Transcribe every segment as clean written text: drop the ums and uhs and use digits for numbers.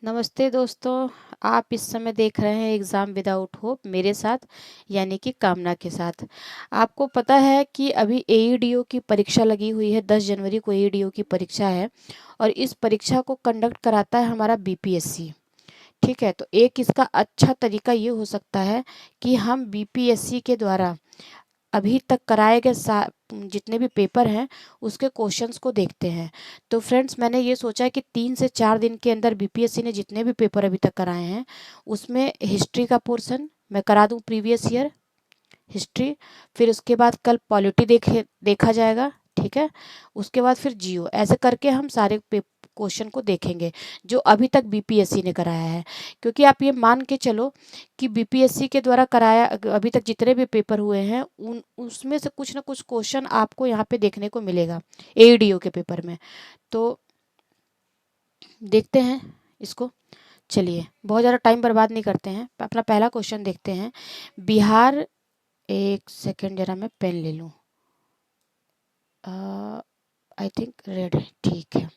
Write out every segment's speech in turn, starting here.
नमस्ते दोस्तों। आप इस समय देख रहे हैं एग्ज़ाम विदाउट होप मेरे साथ, यानी कि कामना के साथ। आपको पता है कि अभी एईडीओ की परीक्षा लगी हुई है। 10 जनवरी को एईडीओ की परीक्षा है और इस परीक्षा को कंडक्ट कराता है हमारा बीपीएससी। ठीक है, तो एक इसका अच्छा तरीका ये हो सकता है कि हम बीपीएससी के द्वारा अभी तक कराए गए जितने भी पेपर हैं उसके क्वेश्चंस को देखते हैं। तो फ्रेंड्स, मैंने ये सोचा है कि 3 से 4 दिन के अंदर बीपीएससी ने जितने भी पेपर अभी तक कराए हैं उसमें हिस्ट्री का पोर्शन मैं करा दूं, प्रीवियस ईयर हिस्ट्री। फिर उसके बाद कल पॉलिटी देखा जाएगा। ठीक है, उसके बाद फिर जियो, ऐसे करके हम सारे क्वेश्चन को देखेंगे जो अभी तक बीपीएससी ने कराया है। क्योंकि आप ये मान के चलो कि बीपीएससी के द्वारा कराया अभी तक जितने भी पेपर हुए हैं उन उसमें से कुछ ना कुछ क्वेश्चन आपको यहाँ पे देखने को मिलेगा एईडीओ के पेपर में। तो देखते हैं इसको। चलिए, बहुत ज़्यादा टाइम बर्बाद नहीं करते हैं, अपना पहला क्वेश्चन देखते हैं। बिहार, एक सेकेंड जरा मैं पेन ले लूँ। आई थिंक रेड है, ठीक है।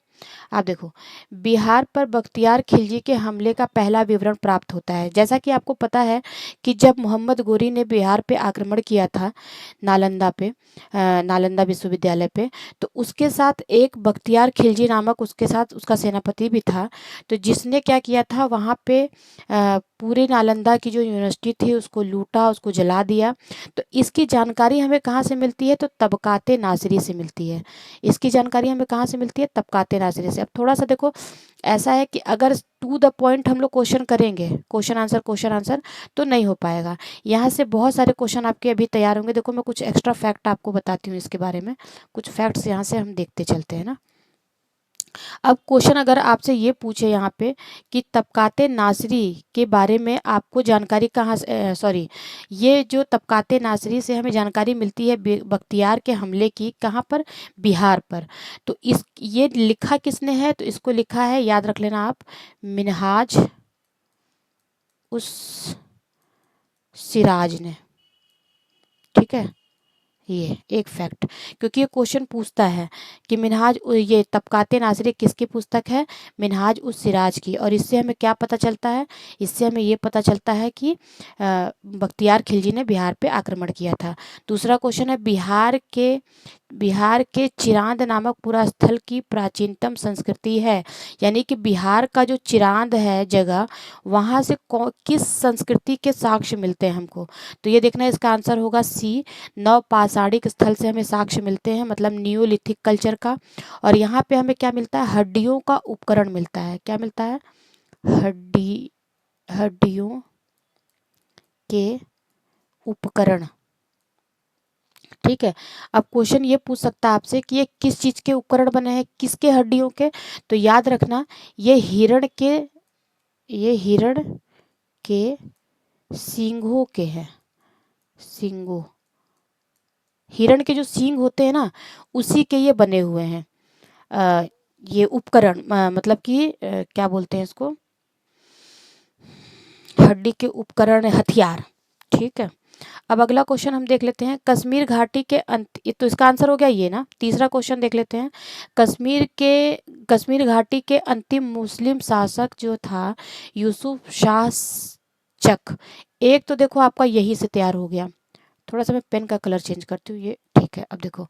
आप देखो, बिहार पर बख्तियार खिलजी के हमले का पहला विवरण प्राप्त होता है। जैसा कि आपको पता है कि जब मोहम्मद गोरी ने बिहार पे आक्रमण किया था, नालंदा पे, नालंदा विश्वविद्यालय पे, तो उसके साथ एक बख्तियार खिलजी नामक उसके साथ उसका सेनापति भी था। तो जिसने क्या किया था वहाँ पे पूरी नालंदा की जो यूनिवर्सिटी थी उसको लूटा, उसको जला दिया। तो इसकी जानकारी हमें कहाँ से मिलती है? तो तबकाते नासिरी से मिलती है। इसकी जानकारी हमें कहाँ से मिलती है? तबकाते नासिरी से। अब थोड़ा सा देखो, ऐसा है कि अगर टू द पॉइंट हम लोग क्वेश्चन करेंगे, क्वेश्चन आंसर, तो नहीं हो पाएगा। यहाँ से बहुत सारे क्वेश्चन आपके अभी तैयार होंगे। देखो, मैं कुछ एक्स्ट्रा फैक्ट आपको बताती हूँ इसके बारे में। कुछ फैक्ट्स यहाँ से हम देखते चलते हैं ना। अब क्वेश्चन अगर आपसे ये पूछे यहाँ पे कि तबकाते नासरी के बारे में आपको जानकारी कहाँ से, सॉरी, ये जो तबकाते नासरी से हमें जानकारी मिलती है बख्तियार के हमले की, कहाँ पर? बिहार पर। तो इस ये लिखा किसने है? तो इसको लिखा है, याद रख लेना आप, मिनहाज उस सिराज ने। ठीक है, ये एक फैक्ट। क्योंकि ये क्वेश्चन पूछता है कि ये तबकाते नासिरी किसकी पुस्तक है? मिनहाज उस सिराज की। और इससे हमें क्या पता चलता है? इससे हमें ये पता चलता है कि बख्तियार खिलजी ने बिहार पे आक्रमण किया था। दूसरा क्वेश्चन है, बिहार के चिरांद नामक पूरा स्थल की प्राचीनतम संस्कृति है। यानी कि बिहार का जो चिरांद है जगह, वहाँ से किस संस्कृति के साक्ष्य मिलते हैं हमको? तो ये देखना है, इसका आंसर होगा सी, नवपाषाणिक स्थल से हमें साक्ष्य मिलते हैं, मतलब नियोलिथिक कल्चर का। और यहाँ पे हमें क्या मिलता है? हड्डियों का उपकरण मिलता है। क्या मिलता है? हड्डियों के उपकरण। ठीक है। अब क्वेश्चन ये पूछ सकता है आपसे कि ये किस चीज के उपकरण बने हैं, किसके हड्डियों के? तो याद रखना, ये हिरण के सींगों के हैं। सींगों, हिरण के जो सींग होते हैं ना, उसी के ये बने हुए हैं। अ, ये उपकरण, मतलब कि क्या बोलते हैं इसको? हड्डी के उपकरण, हथियार। ठीक है। अब अगला क्वेश्चन हम देख लेते हैं। कश्मीर घाटी के अंत, ये तो इसका आंसर हो गया ये ना। तीसरा क्वेश्चन देख लेते हैं। कश्मीर घाटी के अंतिम मुस्लिम शासक जो था, यूसुफ शाह चक। एक तो देखो आपका यही से तैयार हो गया। थोड़ा सा मैं पेन का कलर चेंज करती हूँ, ये ठीक है। अब देखो,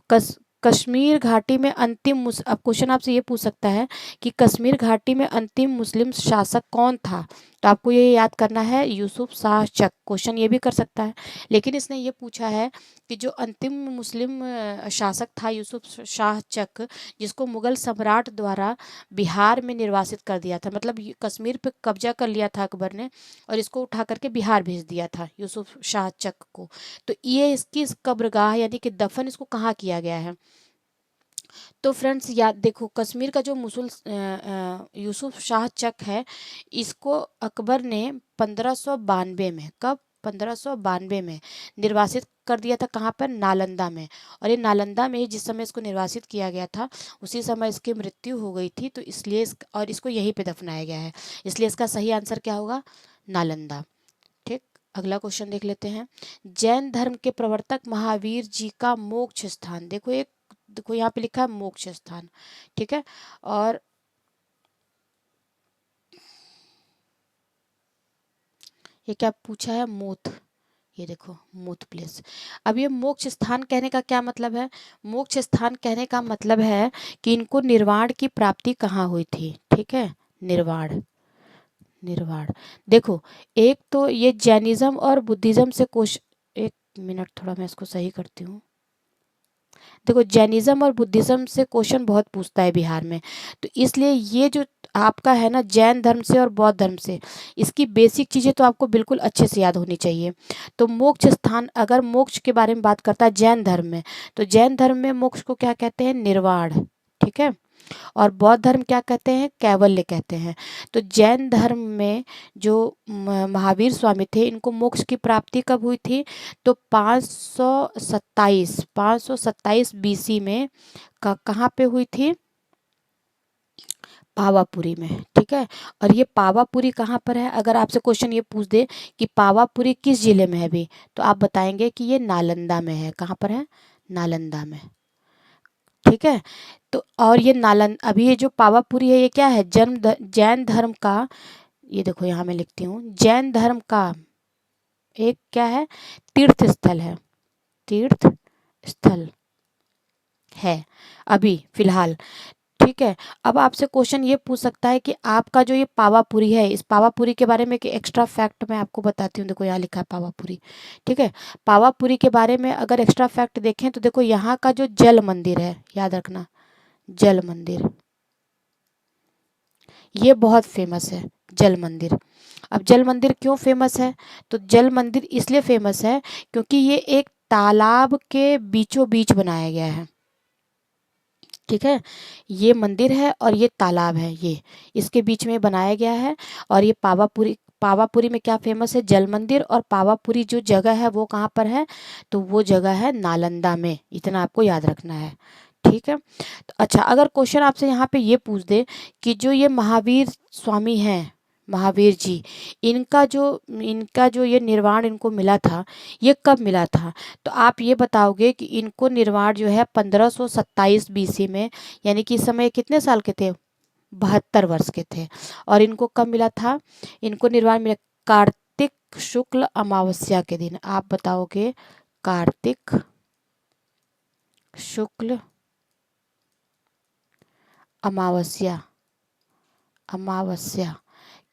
कस कश्मीर घाटी में अब क्वेश्चन आपसे ये पूछ सकता है कि कश्मीर घाटी में अंतिम मुस्लिम शासक कौन था? तो आपको ये याद करना है, यूसुफ शाह चक। क्वेश्चन ये भी कर सकता है, लेकिन इसने ये पूछा है कि जो अंतिम मुस्लिम शासक था यूसुफ शाह चक, जिसको मुगल सम्राट द्वारा बिहार में निर्वासित कर दिया था, मतलब कश्मीर पे कब्जा कर लिया था अकबर ने और इसको उठा करके बिहार भेज दिया था यूसुफ शाह चक को। तो ये इसकी कब्रगाह यानी कि दफन इसको कहाँ किया गया है? तो फ्रेंड्स, याद देखो, कश्मीर का जो यूसुफ शाह चक है, इसको अकबर ने 1592 में, कब? 1592 में निर्वासित कर दिया था। कहाँ पर? नालंदा में। और ये नालंदा में ही जिस समय इसको निर्वासित किया गया था उसी समय इसकी मृत्यु हो गई थी। तो इसलिए और इसको यहीं पे दफनाया गया है, इसलिए इसका सही आंसर क्या होगा? नालंदा। ठीक। अगला क्वेश्चन देख लेते हैं। जैन धर्म के प्रवर्तक महावीर जी का मोक्ष स्थान, देखो यहाँ पे लिखा है मोक्ष स्थान। ठीक है। और ये क्या पूछा है, मूत, ये देखो मूत प्लेस। अब ये मोक्ष स्थान कहने का क्या मतलब है, मोक्ष स्थान कहने का मतलब है कि इनको निर्वाण की प्राप्ति कहाँ हुई थी, ठीक है, निर्वाण, निर्वाण। देखो एक तो ये जैनिज्म और बुद्धिज्म से क्वेश्चन, एक मिनट थोड़ा मैं इसको सही करती हूँ। देखो जैनिज्म और बुद्धिज्म से क्वेश्चन बहुत पूछता है बिहार में, तो इसलिए ये जो आपका है ना जैन धर्म से और बौद्ध धर्म से, इसकी बेसिक चीज़ें तो आपको बिल्कुल अच्छे से याद होनी चाहिए। तो मोक्ष स्थान, अगर मोक्ष के बारे में बात करता है जैन धर्म में, तो जैन धर्म में मोक्ष को क्या कहते हैं, निर्वाण, ठीक है। और बौद्ध धर्म क्या कहते हैं, कैवल्य कहते हैं। तो जैन धर्म में जो महावीर स्वामी थे, इनको मोक्ष की प्राप्ति कब हुई थी, तो 527 बीसी में कहाँ पे हुई थी, पावापुरी में, ठीक है। और ये पावापुरी कहाँ पर है, अगर आपसे क्वेश्चन ये पूछ दे कि पावापुरी किस जिले में है भी, तो आप बताएंगे कि ये नालंदा में है, कहाँ पर है, नालंदा में, ठीक है। तो और ये नालंद, अभी ये जो पावापुरी है ये क्या है, जैन धर्म का, ये देखो यहाँ मैं लिखती हूँ, जैन धर्म का एक क्या है, तीर्थ स्थल है, तीर्थ स्थल है अभी फिलहाल, ठीक है। अब आपसे क्वेश्चन ये पूछ सकता है कि आपका जो ये पावापुरी है, इस पावापुरी के बारे में एक एक्स्ट्रा फैक्ट मैं आपको बताती हूँ। देखो यहाँ लिखा है पावापुरी, ठीक है। पावापुरी के बारे में अगर एक्स्ट्रा फैक्ट देखें तो देखो यहाँ का जो जल मंदिर है, याद रखना, जल मंदिर, ये बहुत फेमस है, जल मंदिर। अब जल मंदिर क्यों फेमस है, तो जल मंदिर इसलिए फेमस है क्योंकि ये एक तालाब के बीचों बीच बनाया गया है, ठीक है। ये मंदिर है और ये तालाब है, ये इसके बीच में बनाया गया है। और ये पावापुरी, पावापुरी में क्या फेमस है, जल मंदिर। और पावापुरी जो जगह है वो कहाँ पर है, तो वो जगह है नालंदा में, इतना आपको याद रखना है, ठीक है। तो अच्छा, अगर क्वेश्चन आपसे यहाँ पे ये पूछ दे कि जो ये महावीर स्वामी हैं, महावीर जी, इनका जो ये निर्वाण इनको मिला था, ये कब मिला था, तो आप ये बताओगे कि इनको निर्वाण जो है 1527 बीसी में, यानी कि इस समय कितने साल के थे, 72 वर्ष के थे। और इनको कब मिला था, इनको निर्वाण मिला कार्तिक शुक्ल अमावस्या के दिन। आप बताओगे कार्तिक शुक्ल अमावस्या, अमावस्या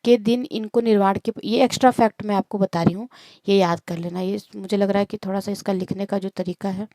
के दिन इनको निर्वाण के, ये एक्स्ट्रा फैक्ट मैं आपको बता रही हूँ, ये याद कर लेना। ये मुझे लग रहा है कि थोड़ा सा इसका लिखने का जो तरीका है,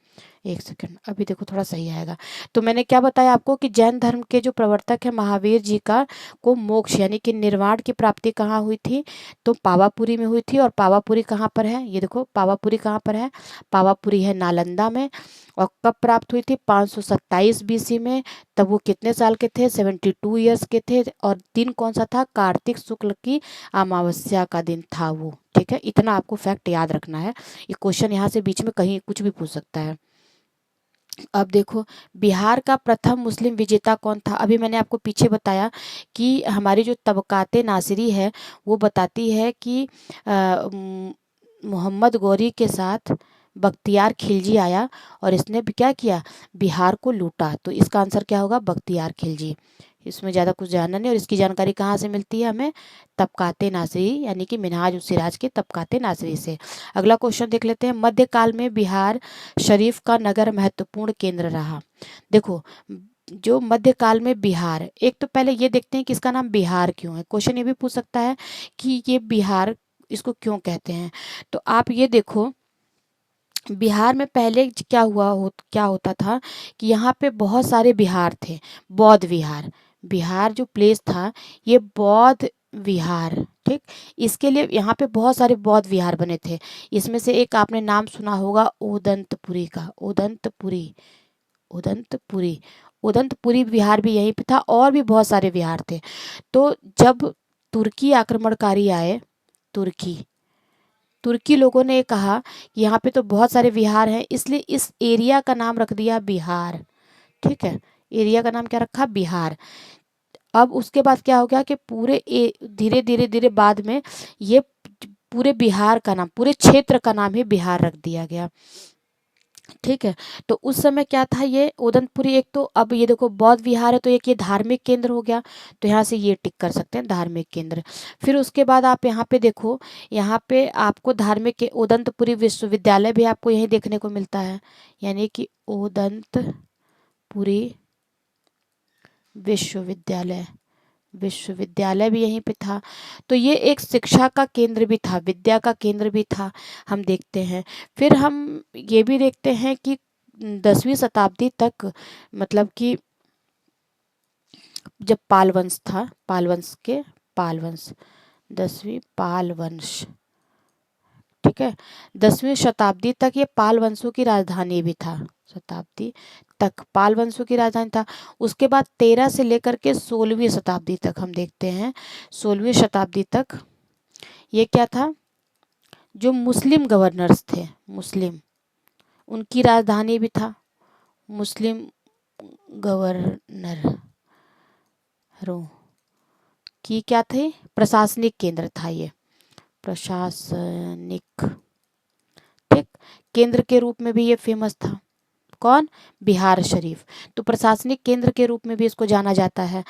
एक सेकंड, अभी देखो थोड़ा सही आएगा। तो मैंने क्या बताया आपको कि जैन धर्म के जो प्रवर्तक है महावीर जी का, को मोक्ष यानी कि निर्वाण की प्राप्ति कहाँ हुई थी, तो पावापुरी में हुई थी। और पावापुरी कहाँ पर है, ये देखो पावापुरी कहाँ पर है, पावापुरी है नालंदा में। और कब प्राप्त हुई थी, 527 बीसी में। तब वो कितने साल के थे, 72 ईयर्स के थे। और दिन कौन सा था, कार्तिक शुक्ल की अमावस्या का दिन था वो, ठीक है। इतना आपको फैक्ट याद रखना है, ये क्वेश्चन यहाँ से बीच में कहीं कुछ भी पूछ सकता है। अब देखो बिहार का प्रथम मुस्लिम विजेता कौन था, अभी मैंने आपको पीछे बताया कि हमारी जो तबकाते नासिरी है वो बताती है कि मोहम्मद गौरी के साथ बख्तियार खिलजी आया और इसने भी क्या किया, बिहार को लूटा। तो इसका आंसर क्या होगा, बख्तियार खिलजी। इसमें ज़्यादा कुछ जानना नहीं, और इसकी जानकारी कहाँ से मिलती है हमें, तबकाते नासिरी यानी कि मिनहाज उस सिराज के तबकाते नासिरी से। अगला क्वेश्चन देख लेते हैं, मध्यकाल में बिहार शरीफ का नगर महत्वपूर्ण केंद्र रहा। देखो जो मध्यकाल में बिहार, एक तो पहले ये देखते हैं कि इसका नाम बिहार क्यों है, क्वेश्चन ये भी पूछ सकता है कि ये बिहार इसको क्यों कहते हैं। तो आप ये देखो बिहार में पहले क्या होता था कि यहाँ पे बहुत सारे बिहार थे, बौद्ध विहार, बिहार जो प्लेस था ये बौद्ध विहार, ठीक। इसके लिए यहाँ पे बहुत सारे बौद्ध विहार बने थे। इसमें से एक आपने नाम सुना होगा ओदंतपुरी का, ओदंतपुरी, उदंतपुरी, उदंतपुरी विहार भी यहीं पे था, और भी बहुत सारे विहार थे। तो जब तुर्की आक्रमणकारी आए, तुर्की तुर्की लोगों ने कहा कि यहाँ पे तो बहुत सारे विहार हैं, इसलिए इस एरिया का नाम रख दिया बिहार, ठीक है। एरिया का नाम क्या रखा, बिहार। अब उसके बाद क्या हो गया कि धीरे धीरे धीरे बाद में ये पूरे बिहार का नाम, पूरे क्षेत्र का नाम ही बिहार रख दिया गया। ठीक है। तो उस समय क्या था, ये उदनपुरी, एक तो अब ये देखो बौद्ध विहार है तो एक ये धार्मिक केंद्र हो गया, तो यहाँ से ये टिक कर सकते हैं धार्मिक केंद्र। फिर उसके बाद आप यहाँ पे देखो, यहाँ पे आपको धार्मिक के उदंतपुरी विश्वविद्यालय भी आपको यहीं देखने को मिलता है, यानी कि उदंतपुरी विश्वविद्यालय, विश्वविद्यालय भी यहीं पे था। तो ये एक शिक्षा का केंद्र भी था, विद्या का केंद्र भी था, हम देखते हैं। फिर हम ये भी देखते हैं कि 10वीं शताब्दी तक, मतलब कि जब पाल वंश था, पाल वंश के, पाल वंश, 10वीं पाल वंश, ठीक है, 10वीं शताब्दी तक ये पाल वंशों की राजधानी भी था, शताब्दी तक पाल वंशों की राजधानी था। उसके बाद 13 से लेकर के 16वीं शताब्दी तक हम देखते हैं, 16वीं शताब्दी तक ये क्या था, जो मुस्लिम गवर्नर्स थे, मुस्लिम, उनकी राजधानी भी था, मुस्लिम गवर्नरों की क्या थे, प्रशासनिक केंद्र था ये, प्रशासनिक, ठीक, केंद्र के रूप में भी ये फेमस था। कौन, बिहार शरीफ, तो प्रशासनिक केंद्र के रूप में भी इसको जाना जाता है।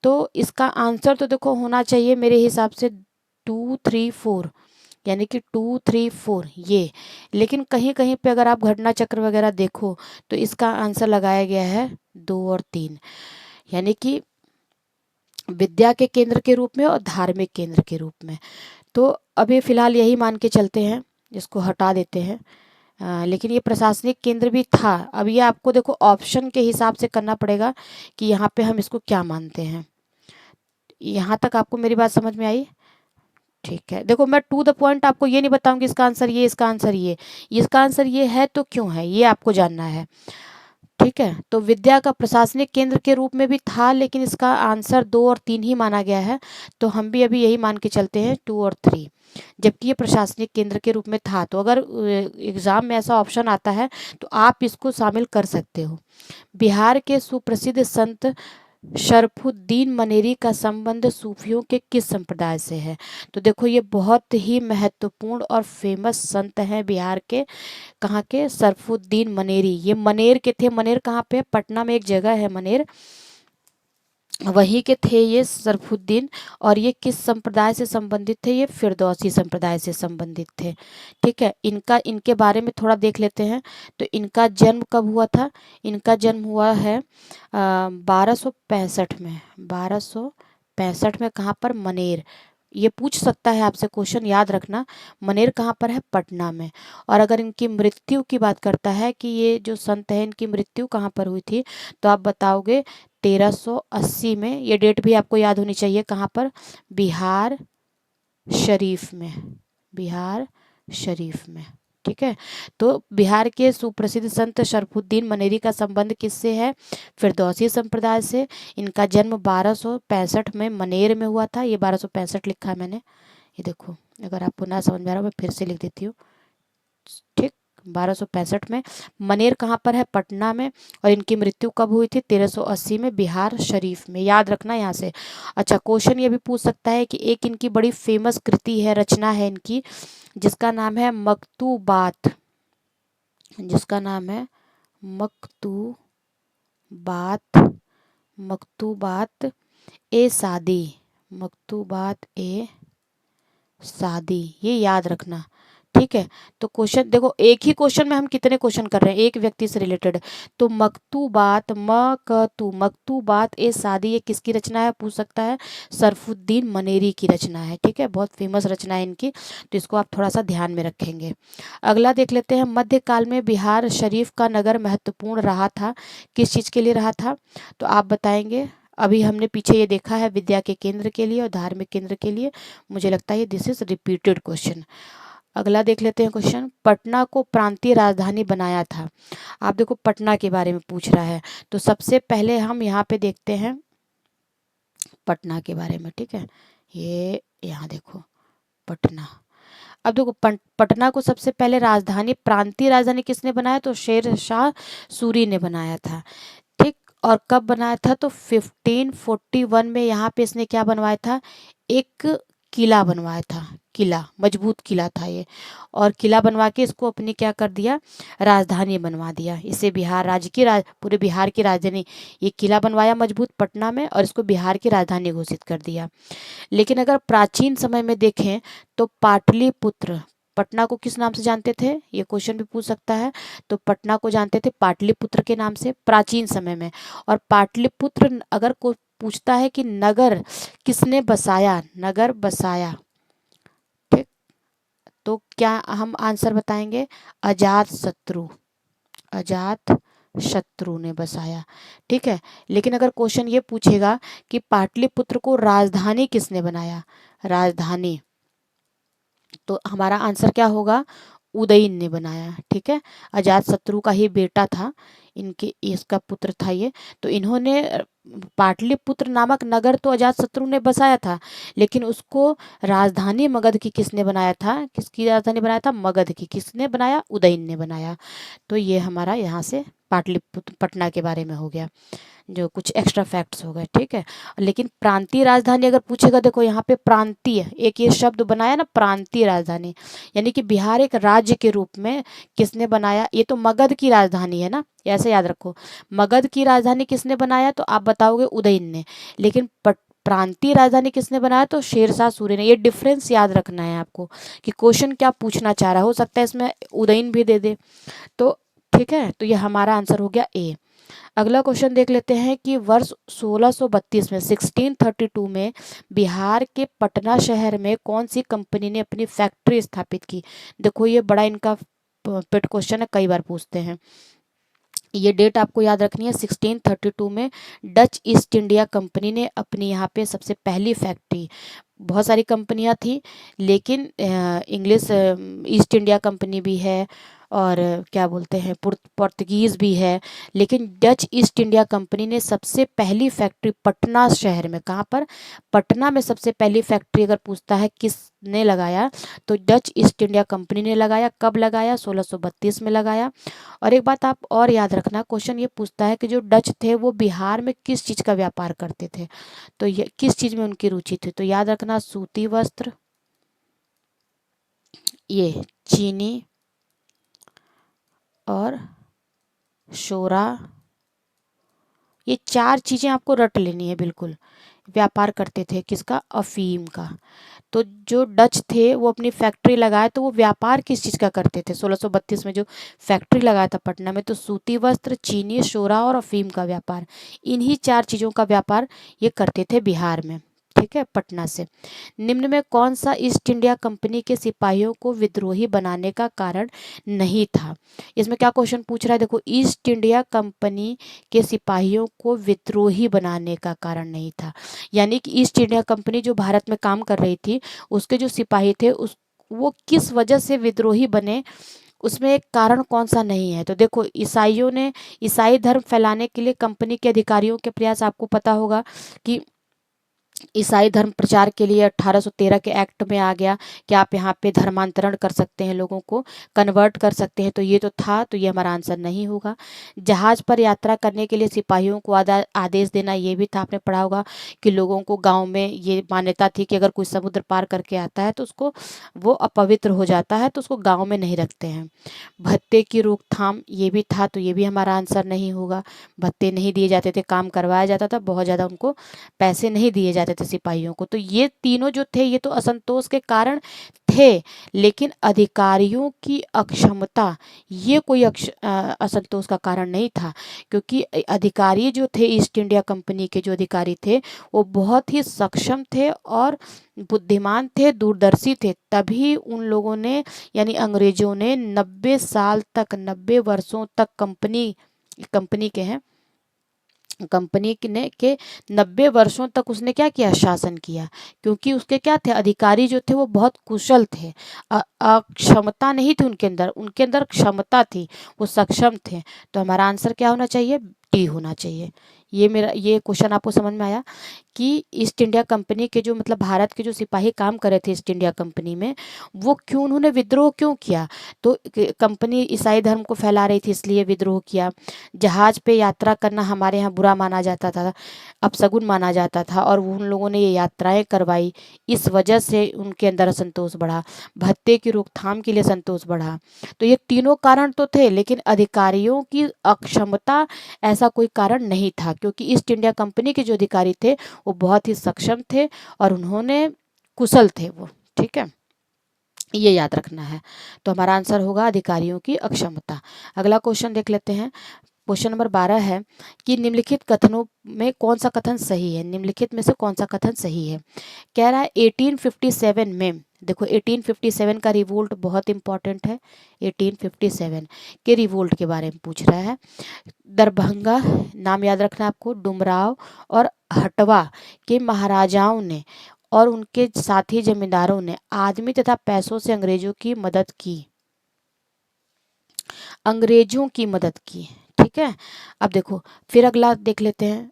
तो इसका आंसर तो देखो होना चाहिए मेरे हिसाब से 2, 3, 4, यानी कि 2, 3, 4 ये, लेकिन कहीं कहीं पे अगर आप घटना चक्र वगैरह देखो तो इसका आंसर लगाया गया है 2 और 3, यानी कि विद्या के केंद्र के रूप में और धार्मिक केंद्र के रूप में। तो अभी फिलहाल यही मान के चलते हैं, इसको हटा देते हैं। लेकिन ये प्रशासनिक केंद्र भी था। अब ये आपको देखो ऑप्शन के हिसाब से करना पड़ेगा कि यहाँ पे हम इसको क्या मानते हैं। यहाँ तक आपको मेरी बात समझ में आई? ठीक है, देखो मैं टू द पॉइंट आपको ये नहीं बताऊंगी इसका आंसर ये, इसका आंसर ये, इसका आंसर ये है तो क्यों है ये आपको जानना है। ठीक है, तो विद्या का प्रशासनिक केंद्र के रूप में भी था, लेकिन इसका आंसर 2 और 3 ही माना गया है, तो हम भी अभी यही मान के चलते हैं 2 और 3, जबकि ये प्रशासनिक केंद्र के रूप में था। तो अगर एग्जाम में ऐसा ऑप्शन आता है तो आप इसको शामिल कर सकते हो। बिहार के सुप्रसिद्ध संत शरफुद्दीन मनेरी का संबंध सूफियों के किस संप्रदाय से है? तो देखो ये बहुत ही महत्वपूर्ण और फेमस संत हैं बिहार के, कहाँ के, शरफुद्दीन मनेरी, ये मनेर के थे। मनेर कहाँ पे है, पटना में एक जगह है मनेर, वहीं के थे ये शरफुद्दीन। और ये किस संप्रदाय से संबंधित थे, ये फिरदौसी संप्रदाय से संबंधित थे। ठीक है, इनका, इनके बारे में थोड़ा देख लेते हैं। तो इनका जन्म कब हुआ था, इनका जन्म हुआ है 1265 में, 1265 में, कहाँ पर, मनेर। ये पूछ सकता है आपसे क्वेश्चन, याद रखना, मनेर कहाँ पर है, पटना में। और अगर इनकी मृत्यु की बात करता है कि ये जो संत है इनकी मृत्यु कहाँ पर हुई थी, तो आप बताओगे 1380 में। ये डेट भी आपको याद होनी चाहिए, कहाँ पर, बिहार शरीफ में, बिहार शरीफ में। ठीक है, तो बिहार के सुप्रसिद्ध संत शरफुद्दीन मनेरी का संबंध किससे है, फिरदौसी संप्रदाय से। इनका जन्म 1265 में मनेर में हुआ था, ये 1265 लिखा है मैंने, ये देखो, अगर आपको ना समझ में आ रहा हो मैं फिर से लिख देती हूँ। ठीक, 1265 में। मनेर कहाँ पर है, पटना में। और इनकी मृत्यु कब हुई थी, 1380 में, बिहार शरीफ में, याद रखना यहाँ से। अच्छा, क्वेश्चन ये भी पूछ सकता है कि एक इनकी बड़ी फेमस कृति है, रचना है इनकी, जिसका नाम है मकतूबात, जिसका नाम है मकतूबात, मकतूबात ए सादी, मकतूबात ए सादी, ये याद रखना। ठीक है, तो क्वेश्चन देखो, एक ही क्वेश्चन में हम कितने क्वेश्चन कर रहे हैं, एक व्यक्ति से रिलेटेड। तो मकतूबात, मकतूबात ए सादी, ये किसकी रचना है, पूछ सकता है, शरफुद्दीन मनेरी की रचना है। ठीक है, बहुत फेमस रचना है इनकी, तो इसको आप थोड़ा सा ध्यान में रखेंगे। अगला देख लेते हैं, मध्यकाल में बिहार शरीफ का नगर महत्वपूर्ण रहा था, किस चीज़ के लिए रहा था, तो आप बताएंगे। अभी हमने पीछे ये देखा है विद्या के केंद्र के लिए और धार्मिक केंद्र के लिए, मुझे लगता है ये दिस इज रिपीटेड क्वेश्चन। अगला देख लेते हैं क्वेश्चन, पटना को प्रांतीय राजधानी बनाया था। आप देखो पटना के बारे में पूछ रहा है, तो सबसे पहले हम यहाँ पे देखते हैं पटना के बारे में। ठीक है, ये यहाँ देखो पटना। अब देखो पटना को सबसे पहले राजधानी, प्रांतीय राजधानी किसने बनाया, तो शेर शाह सूरी ने बनाया था। ठीक, और कब बनाया था, तो 1541 में यहाँ पे इसने क्या बनवाया था, एक किला बनवाया था, किला, मजबूत किला था ये। और किला बनवा के इसको अपनी क्या कर दिया, राजधानी बनवा दिया। इसे बिहार राज्य की पूरे बिहार की राजधानी, ये किला बनवाया मजबूत पटना में और इसको बिहार की राजधानी घोषित कर दिया। लेकिन अगर प्राचीन समय में देखें तो पाटलिपुत्र, पटना को किस नाम से जानते थे, ये क्वेश्चन भी पूछ सकता है। तो पटना को जानते थे पाटलिपुत्र के नाम से प्राचीन समय में। और पाटलिपुत्र अगर कोई पूछता है कि नगर किसने बसाया, नगर बसाया, ठीक, तो क्या हम आंसर बताएंगे, अजात शत्रु, अजात शत्रु ने बसाया। ठीक है। लेकिन अगर क्वेश्चन ये पूछेगा कि पाटलिपुत्र को राजधानी किसने बनाया, राजधानी, तो हमारा आंसर क्या होगा, उदयन ने बनाया। ठीक है। अजात शत्रु का ही बेटा था, इनके इसका पुत्र था ये। तो इन्होंने पाटलिपुत्र नामक नगर तो अजात शत्रु ने बसाया था, लेकिन उसको राजधानी मगध की किसने बनाया था, किसकी राजधानी बनाया था, मगध की, किसने बनाया, उदयन ने बनाया। तो ये हमारा यहाँ से पाटलिपुत्र पटना के बारे में हो गया, जो कुछ एक्स्ट्रा फैक्ट्स हो गए। ठीक है। लेकिन प्रांतीय राजधानी अगर पूछेगा, देखो यहाँ पे प्रांतीय, एक ये शब्द बनाया ना, प्रांतीय राजधानी, यानी कि बिहार एक राज्य के रूप में किसने बनाया, ये तो मगध की राजधानी है ना, ऐसे याद रखो। मगध की राजधानी किसने बनाया, तो आप बताओगे उदयन ने। लेकिन प्रांतीय राजधानी किसने बनाया, तो शेरशाह सूरी ने। ये डिफरेंस याद रखना है आपको कि क्वेश्चन क्या पूछना चाह रहा है, हो सकता है इसमें उदयन भी दे दे। तो ठीक है, तो ये हमारा आंसर हो गया ए। अगला क्वेश्चन देख लेते हैं कि वर्ष 1632 में, 1632 में बिहार के पटना शहर में कौन सी कंपनी ने अपनी फैक्ट्री स्थापित की। देखो ये बड़ा इनका पेट क्वेश्चन है, कई बार पूछते हैं। ये डेट आपको याद रखनी है, 1632 में डच ईस्ट इंडिया कंपनी ने अपनी यहाँ पे सबसे पहली फैक्ट्री, बहुत सारी कंपनियां थी, लेकिन इंग्लिश ईस्ट इंडिया कंपनी भी है और क्या बोलते हैं पुर्तगीज़ भी है, लेकिन डच ईस्ट इंडिया कंपनी ने सबसे पहली फैक्ट्री पटना शहर में, कहाँ पर, पटना में सबसे पहली फैक्ट्री अगर पूछता है किसने लगाया, तो डच ईस्ट इंडिया कंपनी ने लगाया। कब लगाया, 1632 में लगाया। और एक बात आप और याद रखना, क्वेश्चन ये पूछता है कि जो डच थे वो बिहार में किस चीज़ का व्यापार करते थे, तो ये किस चीज़ में उनकी रुचि थी, तो याद रखना सूती वस्त्र, ये चीनी और शोरा, ये चार चीज़ें आपको रट लेनी है बिल्कुल। व्यापार करते थे किसका, अफीम का। तो जो डच थे वो अपनी फैक्ट्री लगाए, तो वो व्यापार किस चीज़ का करते थे, 1632 में जो फैक्ट्री लगाया था पटना में, तो सूती वस्त्र, चीनी, शोरा और अफीम का व्यापार, इन्हीं चार चीज़ों का व्यापार ये करते थे बिहार में। ठीक है, पटना से। निम्न में कौन सा ईस्ट इंडिया कंपनी के सिपाहियों को विद्रोही बनाने का कारण नहीं था। इसमें क्या क्वेश्चन पूछ रहा है, देखो, ईस्ट इंडिया कंपनी के सिपाहियों को विद्रोही बनाने का कारण नहीं था, यानी कि ईस्ट इंडिया कंपनी जो भारत में काम कर रही थी, उसके जो सिपाही थे उस वो किस वजह से विद्रोही बने, उसमें एक कारण कौन सा नहीं है। तो देखो, ईसाइयों ने ईसाई धर्म फैलाने के लिए कंपनी के अधिकारियों के प्रयास, आपको पता होगा कि ईसाई धर्म प्रचार के लिए 1813 के एक्ट में आ गया कि आप यहाँ पे धर्मांतरण कर सकते हैं, लोगों को कन्वर्ट कर सकते हैं, तो ये तो था, तो ये हमारा आंसर नहीं होगा। जहाज पर यात्रा करने के लिए सिपाहियों को आदेश देना, ये भी था, आपने पढ़ा होगा कि लोगों को गांव में ये मान्यता थी कि अगर कोई समुद्र पार करके आता है तो उसको वो अपवित्र हो जाता है, तो उसको गाँव में नहीं रखते हैं। भत्ते की रोकथाम, ये भी था, तो ये भी हमारा आंसर नहीं होगा। भत्ते नहीं दिए जाते थे, काम करवाया जाता था, बहुत ज़्यादा उनको पैसे नहीं दिए जाते थे सिपाहियों को। तो ये तीनों जो थे ये तो असंतोष के कारण थे, लेकिन अधिकारियों की अक्षमता ये कोई असंतोष का कारण नहीं था, क्योंकि अधिकारी जो थे ईस्ट इंडिया कंपनी के जो अधिकारी थे वो बहुत ही सक्षम थे और बुद्धिमान थे, दूरदर्शी थे, तभी उन लोगों ने, यानी अंग्रेजों ने 90 साल तक, 90 वर्षों तक कंपनी के हैं, कंपनी ने के 90 वर्षों तक उसने क्या किया, शासन किया, क्योंकि उसके क्या थे, अधिकारी जो थे वो बहुत कुशल थे। क्षमता नहीं थी उनके अंदर क्षमता थी, वो सक्षम थे। तो हमारा आंसर क्या होना चाहिए, डी होना चाहिए। ये क्वेश्चन आपको समझ में आया कि ईस्ट इंडिया कंपनी के जो मतलब भारत के जो सिपाही काम कर रहे थे ईस्ट इंडिया कंपनी में, वो क्यों उन्होंने विद्रोह क्यों किया? तो कंपनी ईसाई धर्म को फैला रही थी इसलिए विद्रोह किया। जहाज पे यात्रा करना हमारे यहाँ बुरा माना जाता था, अपशगुन माना जाता था, और उन लोगों ने ये यात्राएं करवाई, इस वजह से उनके अंदर असंतोष बढ़ा। भत्ते की रोकथाम के लिए संतोष बढ़ा। तो ये तीनों कारण तो थे, लेकिन अधिकारियों की अक्षमता ऐसा कोई कारण नहीं था, क्योंकि ईस्ट इंडिया कंपनी के जो अधिकारी थे वो बहुत ही सक्षम थे और उन्होंने कुशल थे वो। ठीक है, ये याद रखना है। तो हमारा आंसर होगा अधिकारियों की अक्षमता। अगला क्वेश्चन देख लेते हैं। क्वेश्चन नंबर 12 है कि निम्नलिखित कथनों में कौन सा कथन सही है? निम्नलिखित में से कौन सा कथन सही है? कह रहा है 1857 में, देखो 1857 का रिवोल्ट बहुत इंपॉर्टेंट है। 1857 के रिवोल्ट के बारे में पूछ रहा है। दरभंगा, नाम याद रखना आपको, डुमराव और हटवा के महाराजाओं ने और उनके साथी जमींदारों ने आदमी तथा पैसों से अंग्रेजों की मदद की। अंग्रेजों की मदद की। ठीक है, अब देखो फिर अगला देख लेते हैं।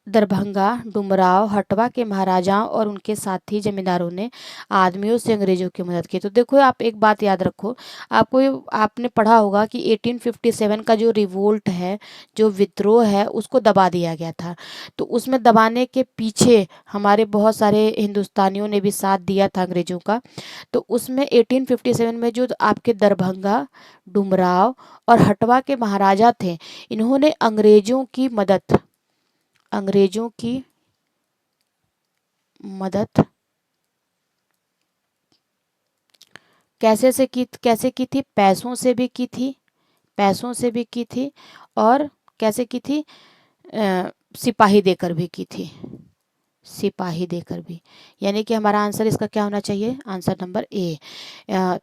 दरभंगा, डुमराव, हटवा के महाराजाओं और उनके साथी जमींदारों ने आदमियों से अंग्रेजों की मदद की। तो देखो आप एक बात याद रखो, आपने पढ़ा होगा कि 1857 का जो रिवोल्ट है, जो विद्रोह है, उसको दबा दिया गया था। तो उसमें दबाने के पीछे हमारे बहुत सारे हिंदुस्तानियों ने भी साथ दिया था अंग्रेजों का। तो उसमें 1857 में जो आपके दरभंगा, डुमराव और हटवा के महाराजा थे, इन्होंने अंग्रेजों की मदद कैसे की थी? पैसों से भी की थी, पैसों से भी की थी, और कैसे की थी? सिपाही देकर भी की थी, सिपाही देकर भी। यानी कि हमारा आंसर इसका क्या होना चाहिए? Answer number A.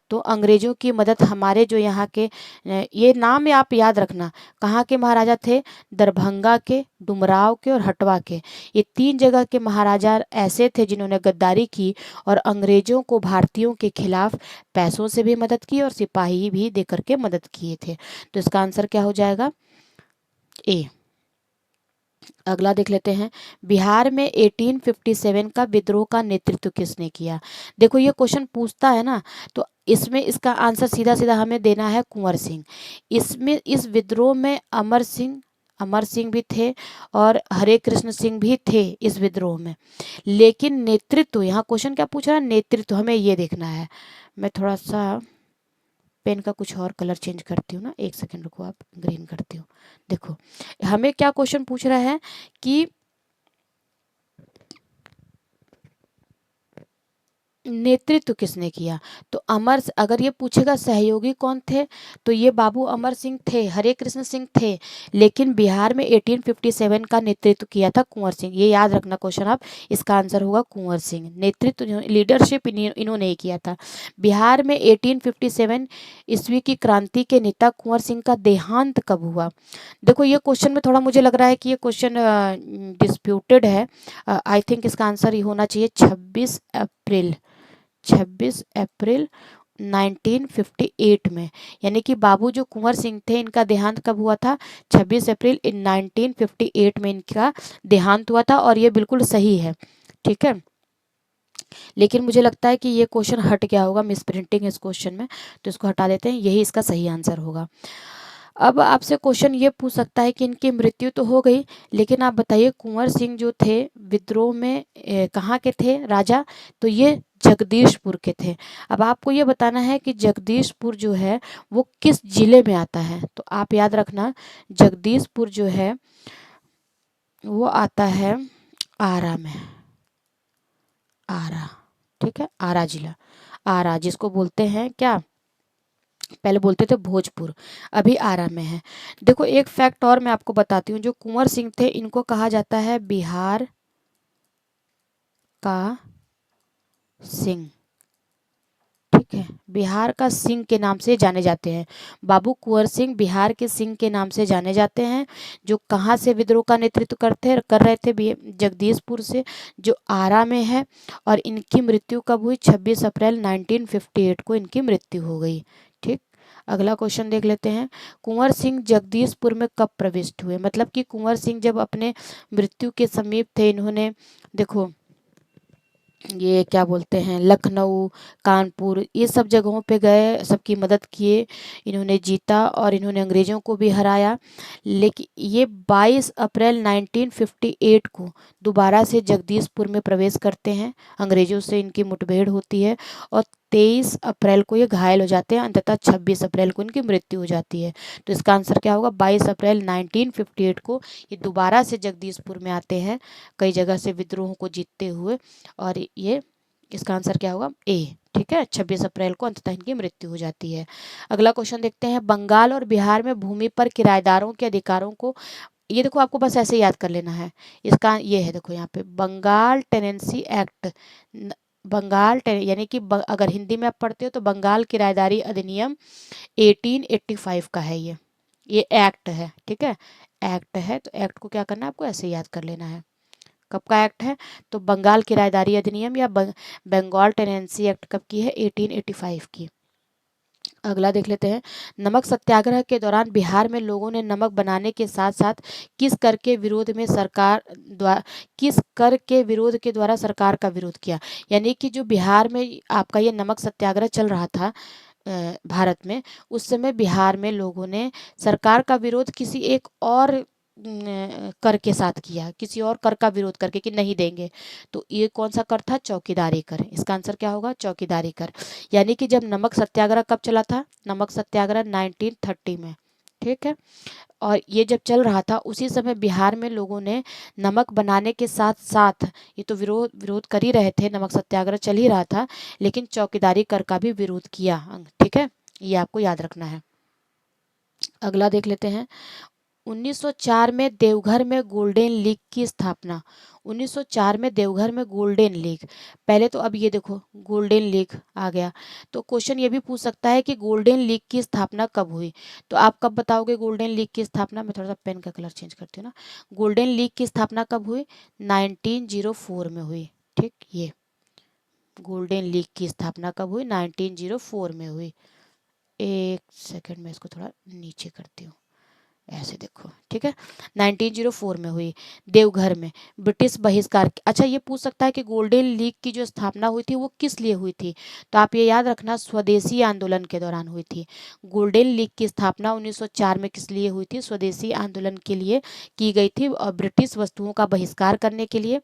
तो अंग्रेजों की मदद हमारे जो यहाँ के ये नाम आप याद रखना, कहाँ के महाराजा थे? दरभंगा के, डुमराव के और हटवा के। ये 3 जगह के महाराजा ऐसे थे जिन्होंने गद्दारी की और अंग्रेजों को भारतीयों के खिलाफ पैसों से भी मदद की और सिपाही भी देकर के मदद किए थे। तो इसका आंसर क्या हो जाएगा? ए। अगला देख लेते हैं। बिहार में 1857 का विद्रोह का नेतृत्व किसने किया? देखो ये क्वेश्चन पूछता है ना, तो इसमें इसका आंसर सीधा सीधा हमें देना है कुंवर सिंह। इसमें इस विद्रोह में अमर सिंह भी थे और हरे कृष्ण सिंह भी थे इस विद्रोह में। लेकिन नेतृत्व, यहाँ क्वेश्चन क्या पूछ रहा है? नेतृत्व, हमें ये देखना है। मैं थोड़ा सा पेन का कुछ और कलर चेंज करती हूँ ना, एक सेकेंड रुको, आप ग्रीन करती हूँ। देखो हमें क्या क्वेश्चन पूछ रहा है कि नेतृत्व किसने किया? तो अगर ये पूछेगा सहयोगी कौन थे, तो ये बाबू अमर सिंह थे, हरे कृष्ण सिंह थे। लेकिन बिहार में 1857 का नेतृत्व किया था कुंवर सिंह। ये याद रखना क्वेश्चन आप, इसका आंसर होगा कुंवर सिंह। नेतृत्व लीडरशिप इन्होंने ही किया था। बिहार में 1857 ईस्वी की क्रांति के नेता कुंवर सिंह का देहांत कब हुआ? देखो ये क्वेश्चन में थोड़ा मुझे लग रहा है कि ये क्वेश्चन डिस्प्यूटेड है। आई थिंक इसका आंसर ये होना चाहिए 26 अप्रैल 1958 में। यानी कि बाबू जो कुंवर सिंह थे, इनका देहांत कब हुआ था? 26 अप्रैल 1958 में इनका देहांत हुआ था, और ये बिल्कुल सही है। ठीक है, लेकिन मुझे लगता है कि ये क्वेश्चन हट गया होगा, मिस प्रिंटिंग इस क्वेश्चन में, तो इसको हटा देते हैं, यही इसका सही आंसर होगा। अब आपसे क्वेश्चन ये पूछ सकता है कि इनकी मृत्यु तो हो गई, लेकिन आप बताइए कुंवर सिंह जो थे विद्रोह में कहाँ के थे राजा? तो ये जगदीशपुर के थे। अब आपको ये बताना है कि जगदीशपुर जो है वो किस जिले में आता है। तो आप याद रखना, जगदीशपुर जो है वो आता है आरा में, आरा। ठीक है, आरा जिला, आरा जिसको बोलते हैं क्या, पहले बोलते थे भोजपुर, अभी आरा में है। देखो एक फैक्ट और मैं आपको बताती हूँ, जो कुंवर सिंह थे इनको कहा जाता है बिहार का सिंह। ठीक है, बिहार का सिंह के नाम से जाने जाते हैं। बाबू कुंवर सिंह बिहार के सिंह के नाम से जाने जाते हैं, जो कहाँ से विद्रोह का नेतृत्व कर रहे थे? जगदीशपुर से, जो आरा में है। और इनकी मृत्यु कब हुई? 26 अप्रैल 1958 को इनकी मृत्यु हो गई। ठीक, अगला क्वेश्चन देख लेते हैं। कुंवर सिंह जगदीशपुर में कब प्रविष्ट हुए? मतलब कि कुंवर सिंह जब अपने मृत्यु के समीप थे, इन्होंने देखो ये क्या बोलते हैं, लखनऊ, कानपुर, ये सब जगहों पे गए, सबकी मदद किए, इन्होंने जीता और इन्होंने अंग्रेज़ों को भी हराया। लेकिन ये 22 अप्रैल 1958 को दोबारा से जगदीशपुर में प्रवेश करते हैं, अंग्रेज़ों से इनकी मुठभेड़ होती है और 23 अप्रैल को ये घायल हो जाते हैं, अंततः 26 अप्रैल को इनकी मृत्यु हो जाती है। तो इसका आंसर क्या होगा? 22 अप्रैल 1958 को ये दोबारा से जगदीशपुर में आते हैं, कई जगह से विद्रोह को जीतते हुए, और ये इसका आंसर क्या होगा? ए। ठीक है, 26 अप्रैल को अंततः इनकी मृत्यु हो जाती है। अगला क्वेश्चन देखते हैं। बंगाल और बिहार में भूमि पर किराएदारों के अधिकारों को, ये देखो आपको बस ऐसे याद कर लेना है। इसका ये है, देखो यहाँ पे बंगाल टेनेंसी एक्ट, यानी कि अगर हिंदी में आप पढ़ते हो तो बंगाल किराएदारी अधिनियम 1885 का है ये एक्ट है। ठीक है, एक्ट है, तो एक्ट को क्या करना है, आपको ऐसे याद कर लेना है। कब का एक्ट है? तो बंगाल किराएदारी अधिनियम या बंगाल टेनेंसी एक्ट कब की है? 1885 की। अगला देख लेते हैं। नमक सत्याग्रह के दौरान बिहार में लोगों ने नमक बनाने के साथ साथ किस कर के विरोध के द्वारा सरकार का विरोध किया? यानी कि जो बिहार में आपका ये नमक सत्याग्रह चल रहा था भारत में, उस समय बिहार में लोगों ने सरकार का विरोध किसी एक और कर के साथ किया, किसी और कर का विरोध करके कि नहीं देंगे। तो ये कौन सा कर था? चौकीदारी कर। इसका आंसर क्या होगा? चौकीदारी कर। यानी कि जब नमक सत्याग्रह कब चला था? नमक सत्याग्रह 1930 में। ठीक है, और ये जब चल रहा था उसी समय बिहार में लोगों ने नमक बनाने के साथ साथ, ये तो विरोध कर ही रहे थे, नमक सत्याग्रह चल ही रहा था, लेकिन चौकीदारी कर का भी विरोध किया। ठीक है, ये आपको याद रखना है। अगला देख लेते हैं। 1904 में देवघर में गोल्डन लीग की स्थापना। 1904 में देवघर में गोल्डन लीग, पहले तो अब ये देखो गोल्डन लीग आ गया, तो क्वेश्चन ये भी पूछ सकता है कि गोल्डन लीग की स्थापना कब हुई? तो आप कब बताओगे गोल्डन लीग की स्थापना? मैं थोड़ा सा पेन का कलर चेंज करती हूँ ना। गोल्डन लीग की स्थापना कब हुई? 1904 में हुई। ठीक, ये गोल्डन लीग की स्थापना कब हुई? 1904 में हुई। एक सेकंड में इसको थोड़ा नीचे करती हूँ, ऐसे देखो। ठीक है, 1904 में हुई, देवघर में ब्रिटिश बहिष्कार। अच्छा, ये पूछ सकता है कि गोल्डन लीग की जो स्थापना हुई थी वो किस लिए हुई थी? तो आप ये याद रखना, स्वदेशी आंदोलन के दौरान हुई थी। गोल्डन लीग की स्थापना 1904 में किस लिए हुई थी? स्वदेशी आंदोलन के लिए की गई थी, और ब्रिटिश वस्तुओं का बहिष्कार करने के लिए।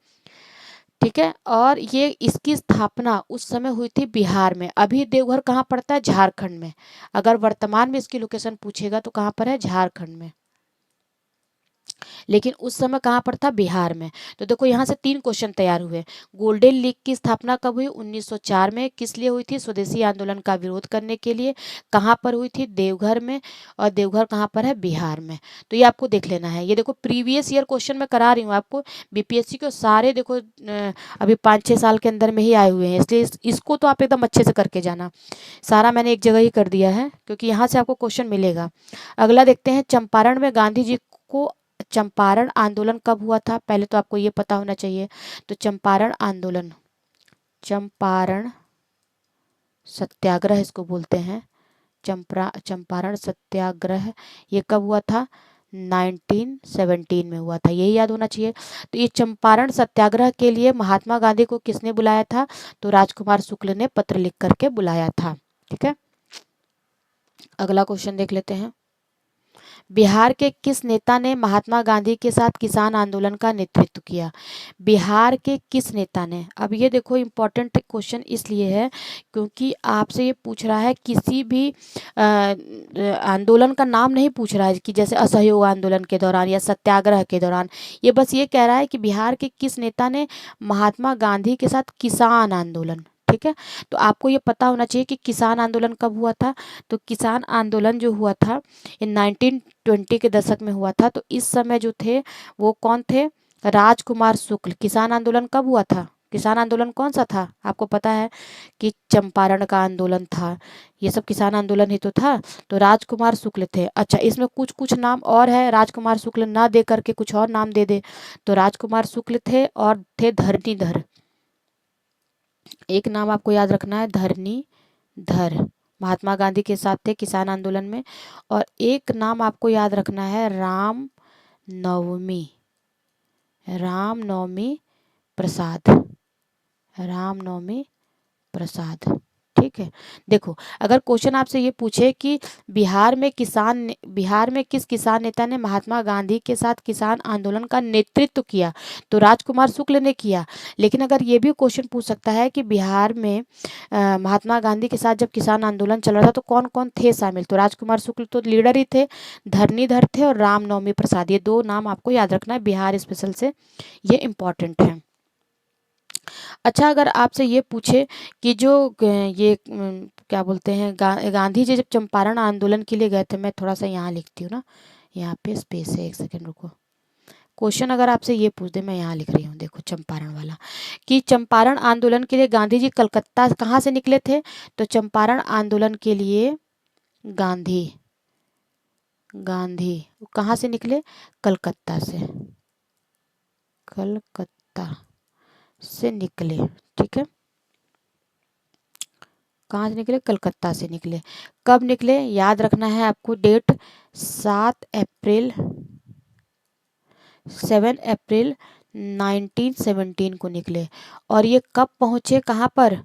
ठीक है, और ये इसकी स्थापना उस समय हुई थी बिहार में। अभी देवघर कहाँ पड़ता है? झारखंड में। अगर वर्तमान में इसकी लोकेशन पूछेगा तो कहाँ पर है? झारखंड में, लेकिन उस समय कहाँ पर था? बिहार में। तो देखो यहाँ से 3 क्वेश्चन तैयार हुए। गोल्डन लीग की स्थापना कब हुई? 1904 में। किस लिए हुई थी? स्वदेशी आंदोलन का विरोध करने के लिए। कहाँ पर हुई थी? देवघर में। और देवघर कहाँ पर है? बिहार में। तो ये आपको देख लेना है। ये देखो प्रीवियस ईयर क्वेश्चन मैं करा रही हूँ आपको, बीपीएससी के सारे देखो अभी 5-6 साल के अंदर में ही आए हुए हैं, इसलिए इसको तो आप एकदम अच्छे से करके जाना। सारा मैंने एक जगह ही कर दिया है क्योंकि यहाँ से आपको क्वेश्चन मिलेगा। अगला देखते हैं। चंपारण में गांधी जी को चंपारण आंदोलन कब हुआ था? पहले तो आपको ये पता होना चाहिए। तो चंपारण आंदोलन, चंपारण सत्याग्रह इसको बोलते हैं, चंपारण सत्याग्रह, ये कब हुआ था? 1917 में हुआ था, यही याद होना चाहिए। तो ये चंपारण सत्याग्रह के लिए महात्मा गांधी को किसने बुलाया था? तो राजकुमार शुक्ल ने पत्र लिख करके बुलाया था। ठीक है, अगला क्वेश्चन देख लेते हैं। बिहार के किस नेता ने महात्मा गांधी के साथ किसान आंदोलन का नेतृत्व किया? बिहार के किस नेता ने? अब ये देखो इम्पोर्टेंट क्वेश्चन इसलिए है क्योंकि आपसे ये पूछ रहा है किसी भी आंदोलन का नाम नहीं पूछ रहा है कि जैसे असहयोग आंदोलन के दौरान या सत्याग्रह के दौरान। ये बस ये कह रहा है कि बिहार के किस नेता ने महात्मा गांधी के साथ किसान आंदोलन। ठीक है, तो आपको ये पता होना चाहिए कि किसान आंदोलन कब हुआ था। तो किसान आंदोलन जो हुआ था ये 1920 के दशक में हुआ था। तो इस समय जो थे वो कौन थे? राजकुमार शुक्ल। किसान आंदोलन कब हुआ था? किसान आंदोलन कौन सा था? आपको पता है कि चंपारण का आंदोलन था, ये सब किसान आंदोलन ही तो था। तो राजकुमार शुक्ल थे। अच्छा, इसमें कुछ कुछ नाम और है, राजकुमार शुक्ल ना दे करके कुछ और नाम दे दे। तो राजकुमार शुक्ल थे और थे धरणीधर। एक नाम आपको याद रखना है, धरणीधर। महात्मा गांधी के साथ थे किसान आंदोलन में। और एक नाम आपको याद रखना है, राम नवमी, राम नवमी प्रसाद, राम नवमी प्रसाद। ठीक है। देखो अगर क्वेश्चन आपसे ये पूछे कि बिहार में किस किसान नेता ने महात्मा गांधी के साथ किसान आंदोलन का नेतृत्व किया, तो राजकुमार शुक्ल ने किया। लेकिन अगर ये भी क्वेश्चन पूछ सकता है कि बिहार में महात्मा गांधी के साथ जब किसान आंदोलन चल रहा था तो कौन कौन थे शामिल, तो राजकुमार शुक्ल तो लीडर ही थे, धरणीधर थे और रामनवमी प्रसाद, ये दो नाम आपको याद रखना है बिहार स्पेशल से, ये इंपॉर्टेंट है। अच्छा अगर आपसे ये पूछे कि जो ये क्या बोलते हैं गांधी जी जब चंपारण आंदोलन के लिए गए थे, मैं थोड़ा सा यहाँ लिखती हूँ ना, यहाँ पे स्पेस है, एक सेकंड रुको। क्वेश्चन अगर आपसे ये पूछ दे, मैं यहाँ लिख रही हूँ, देखो चंपारण वाला, कि चंपारण आंदोलन के लिए गांधी जी कलकत्ता कहाँ से निकले थे, तो चंपारण आंदोलन के लिए गांधी गांधी कहाँ से निकले, कलकत्ता से, कलकत्ता से निकले। ठीक है, कहाँ से निकले, कलकत्ता से निकले। कब निकले, याद रखना है आपको डेट, 7 अप्रैल 7 अप्रैल 1917 को निकले। और ये कब पहुँचे, कहाँ पर,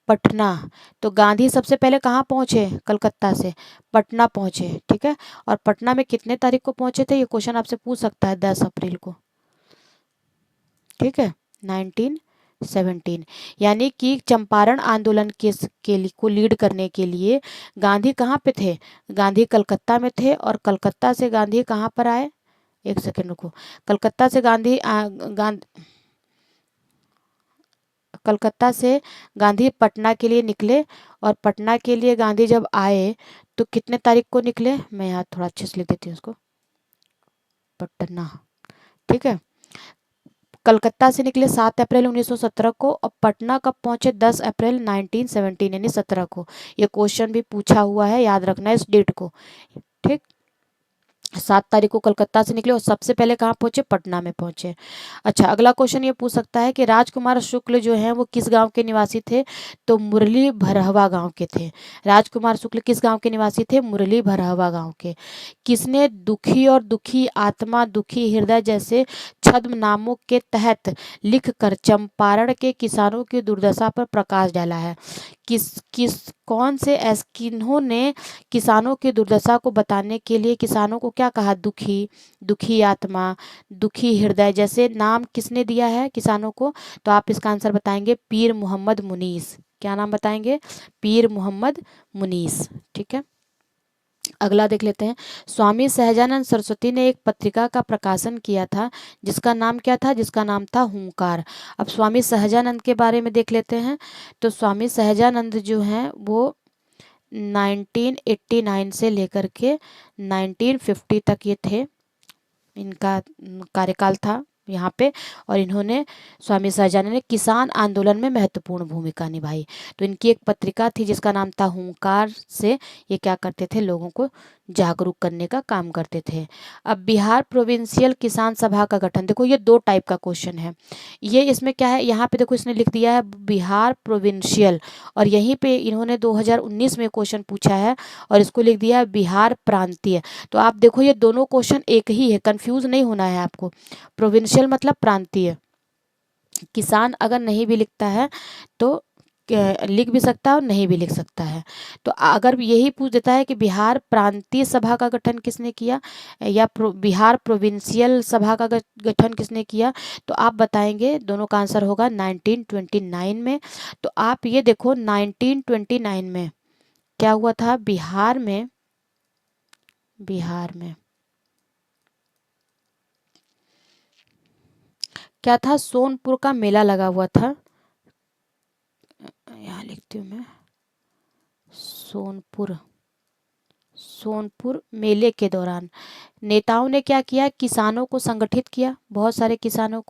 पटना। तो गांधी सबसे पहले कहाँ पहुँचे, कलकत्ता से पटना पहुँचे। ठीक है, और पटना में कितने तारीख को पहुँचे थे, ये क्वेश्चन आपसे पूछ सकता है, 10 अप्रैल को। ठीक है, 1917। यानी कि चंपारण आंदोलन के लिए को लीड करने के लिए गांधी कहाँ पे थे, गांधी कलकत्ता में थे। और कलकत्ता से गांधी कहाँ पर आए, एक सेकेंड रुको, कलकत्ता से कलकत्ता से गांधी पटना के लिए निकले। और पटना के लिए गांधी जब आए तो कितने तारीख को निकले, मैं यहाँ थोड़ा अच्छे से लिख देती हूँ उसको, पटना। ठीक है, कलकत्ता से निकले 7 अप्रैल 1917 को, और पटना कब पहुंचे, 10 अप्रैल 1917 यानी 17 को। ये क्वेश्चन भी पूछा हुआ है, याद रखना है इस डेट को। ठीक, 7 तारीख को कलकत्ता से निकले और सबसे पहले कहाँ पहुंचे, पटना में पहुंचे। अच्छा अगला क्वेश्चन ये पूछ सकता है कि राजकुमार शुक्ल जो हैं वो किस गांव के निवासी थे, तो मुरली भरहवा गांव के थे। राजकुमार शुक्ल किस गांव के निवासी थे, मुरली भरहवा गांव के। किसने दुखी और दुखी आत्मा दुखी हृदय जैसे छद्म नामों के तहत लिखकर चंपारण के किसानों की दुर्दशा पर प्रकाश डाला है, किस किस कौन से किन्होंने किसानों की दुर्दशा को बताने के लिए किसानों को क्या कहा, दुखी, दुखी आत्मा, दुखी हृदय जैसे नाम किसने दिया है किसानों को, तो आप इसका आंसर बताएंगे पीर मोहम्मद मुनीस। क्या नाम बताएंगे, पीर मोहम्मद मुनीस। ठीक है, अगला देख लेते हैं। स्वामी सहजानंद सरस्वती ने एक पत्रिका का प्रकाशन किया था जिसका नाम क्या था, जिसका नाम था हुंकार। अब स्वामी सहजानंद के बारे में देख लेते हैं। तो स्वामी सहजानंद जो हैं वो 1989 से लेकर के 1950 तक ये थे, इनका कार्यकाल था यहाँ पे। और इन्होंने, स्वामी सहजानंद ने किसान आंदोलन में महत्वपूर्ण भूमिका निभाई। तो इनकी एक पत्रिका थी जिसका नाम था हुंकार, से ये क्या करते थे, लोगों को जागरूक करने का काम करते थे। अब बिहार प्रोविंशियल किसान सभा का गठन, देखो ये दो टाइप का क्वेश्चन है। ये इसमें क्या है, यहाँ पे देखो इसने लिख दिया है बिहार प्रोविंशियल, और यहीं पे इन्होंने 2019 में क्वेश्चन पूछा है और इसको लिख दिया है बिहार प्रांतीय। तो आप देखो ये दोनों क्वेश्चन एक ही है, कंफ्यूज नहीं होना है आपको। प्रोविंशियल मतलब प्रांतीय, किसान अगर नहीं भी लिखता है तो लिख भी सकता है और नहीं भी लिख सकता है। तो अगर यही पूछ देता है कि बिहार प्रांतीय सभा का गठन किसने किया, या बिहार प्रोविंशियल सभा का गठन किसने किया, तो आप बताएंगे, दोनों का आंसर होगा 1929 में। तो आप ये देखो 1929 में क्या हुआ था, बिहार में क्या था, सोनपुर का मेला लगा हुआ था, यहाँ लिखती हूँ मैं, सोनपुर, सोनपुर मेले के दौरान नेताओं ने क्या किया, किसानों को संगठित किया, बहुत सारे किसानों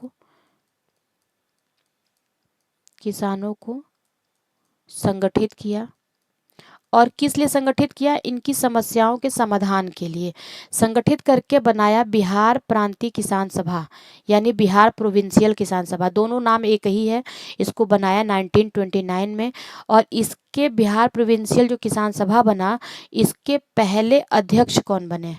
को संगठित किया। और किस लिए संगठित किया? इनकी समस्याओं के समाधान के लिए संगठित करके बनाया बिहार प्रांतीय किसान सभा, यानी बिहार प्रोविंशियल किसान सभा, दोनों नाम एक ही है। इसको बनाया 1929 में। और इसके बिहार प्रोविंशियल जो किसान सभा बना, इसके पहले अध्यक्ष कौन बने?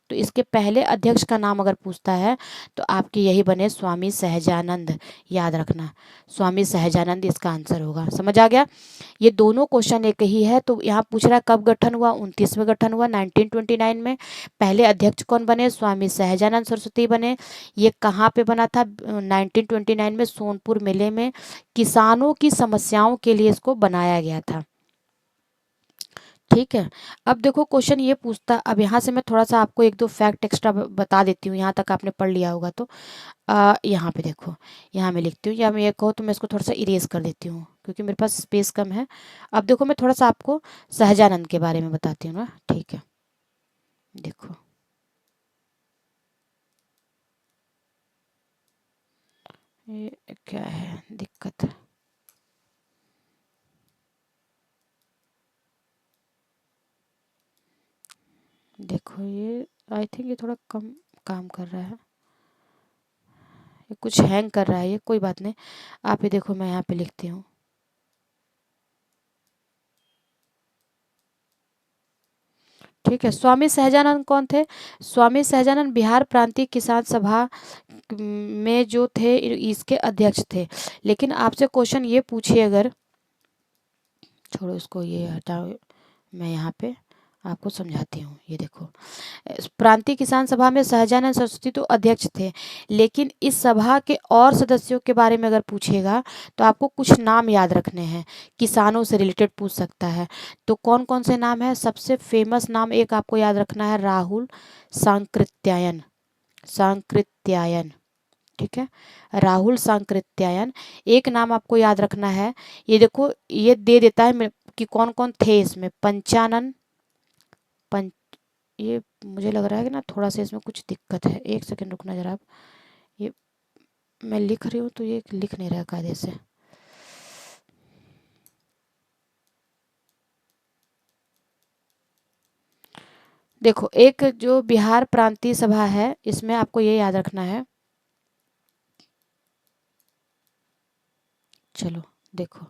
तो इसके पहले अध्यक्ष का नाम अगर पूछता है तो आपके यही बने स्वामी सहजानंद, याद रखना, स्वामी सहजानंद इसका आंसर होगा। समझ आ गया? ये दोनों क्वेश्चन एक ही है। तो यहाँ पूछ रहा है कब गठन हुआ? 29 में गठन हुआ, 1929 में। पहले अध्यक्ष कौन बने? स्वामी सहजानंद सरस्वती बने। ये कहाँ पे बना था? 1929 में सोनपुर मेले में किसानों की समस्याओं के लिए इसको बनाया गया था। ठीक है। अब देखो क्वेश्चन ये पूछता, अब यहाँ से मैं थोड़ा सा आपको एक दो फैक्ट एक्स्ट्रा बता देती हूँ, यहाँ तक आपने पढ़ लिया होगा तो। यहाँ पे देखो, यहाँ मैं लिखती हूँ, या मैं ये कहूँ तो मैं इसको थोड़ा सा इरेज कर देती हूँ क्योंकि मेरे पास स्पेस कम है। अब देखो मैं थोड़ा सा आपको सहजानंद के बारे में बताती हूँ ना। ठीक है, देखो ये क्या है दिक्कत। देखो ये आई थिंक ये थोड़ा कम काम कर रहा है, ये कुछ हैंग कर रहा है, ये कोई बात नहीं। आप ये देखो मैं यहाँ पे लिखती हूँ। ठीक है, स्वामी सहजानंद कौन थे? स्वामी सहजानंद बिहार प्रांतीय किसान सभा में जो थे इसके अध्यक्ष थे। लेकिन आपसे क्वेश्चन ये पूछिए अगर, छोड़ो इसको, ये हटाओ, मैं यहाँ पे आपको समझाती हूँ। ये देखो, प्रांतीय किसान सभा में सहजानंद सरस्वती तो अध्यक्ष थे, लेकिन इस सभा के और सदस्यों के बारे में अगर पूछेगा तो आपको कुछ नाम याद रखने हैं, किसानों से रिलेटेड पूछ सकता है। तो कौन कौन से नाम है? सबसे फेमस नाम एक आपको याद रखना है, राहुल सांकृत्यायन। सांकृत्यायन, ठीक है, राहुल सांकृत्यायन। एक नाम आपको याद रखना है, ये देखो ये दे देता है कि कौन कौन थे इसमें, पंचानन, पंच, ये मुझे लग रहा है कि ना थोड़ा सा इसमें कुछ दिक्कत है, एक सेकंड रुकना जरा आप। ये मैं लिख रही हूँ तो ये लिख नहीं रहा कायदे से। देखो एक जो बिहार प्रांतीय सभा है इसमें आपको ये याद रखना है, चलो देखो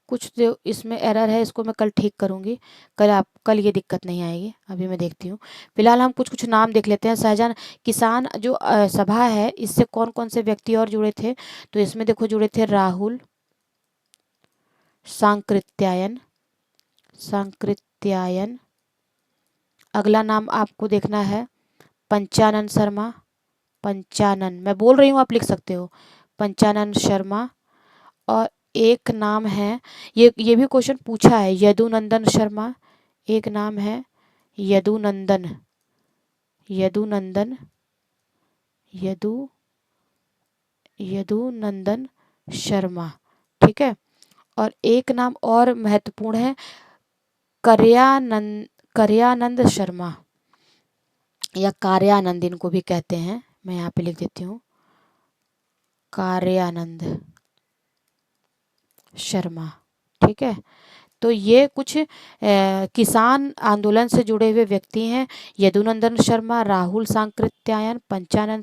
कुछ जो इसमें एरर है इसको मैं कल ठीक करूंगी, कल ये दिक्कत नहीं आएगी। अभी मैं देखती हूँ, फिलहाल हम कुछ कुछ नाम देख लेते हैं। सहजान किसान जो सभा है इससे कौन कौन से व्यक्ति और जुड़े थे? तो इसमें देखो जुड़े थे राहुल सांकृत्यायन, सांकृत्यायन। अगला नाम आपको देखना है पंचानन शर्मा, पंचानन मैं बोल रही हूँ आप लिख सकते हो, पंचानन शर्मा। और एक नाम है, ये भी क्वेश्चन पूछा है, यदुनंदन शर्मा। एक नाम है यदुनंदन, यदुनंदन, यदु यदुनंदन शर्मा। ठीक है। और एक नाम और महत्वपूर्ण है, करयानंद, करयानंद शर्मा, या कार्यानंद इनको भी कहते हैं। मैं यहाँ पे लिख देती हूँ, कार्यानंद शर्मा। ठीक है। तो ये कुछ किसान आंदोलन से जुड़े हुए व्यक्ति हैं, यदुनंदन शर्मा, राहुल सांकृत्यायन, पंचानन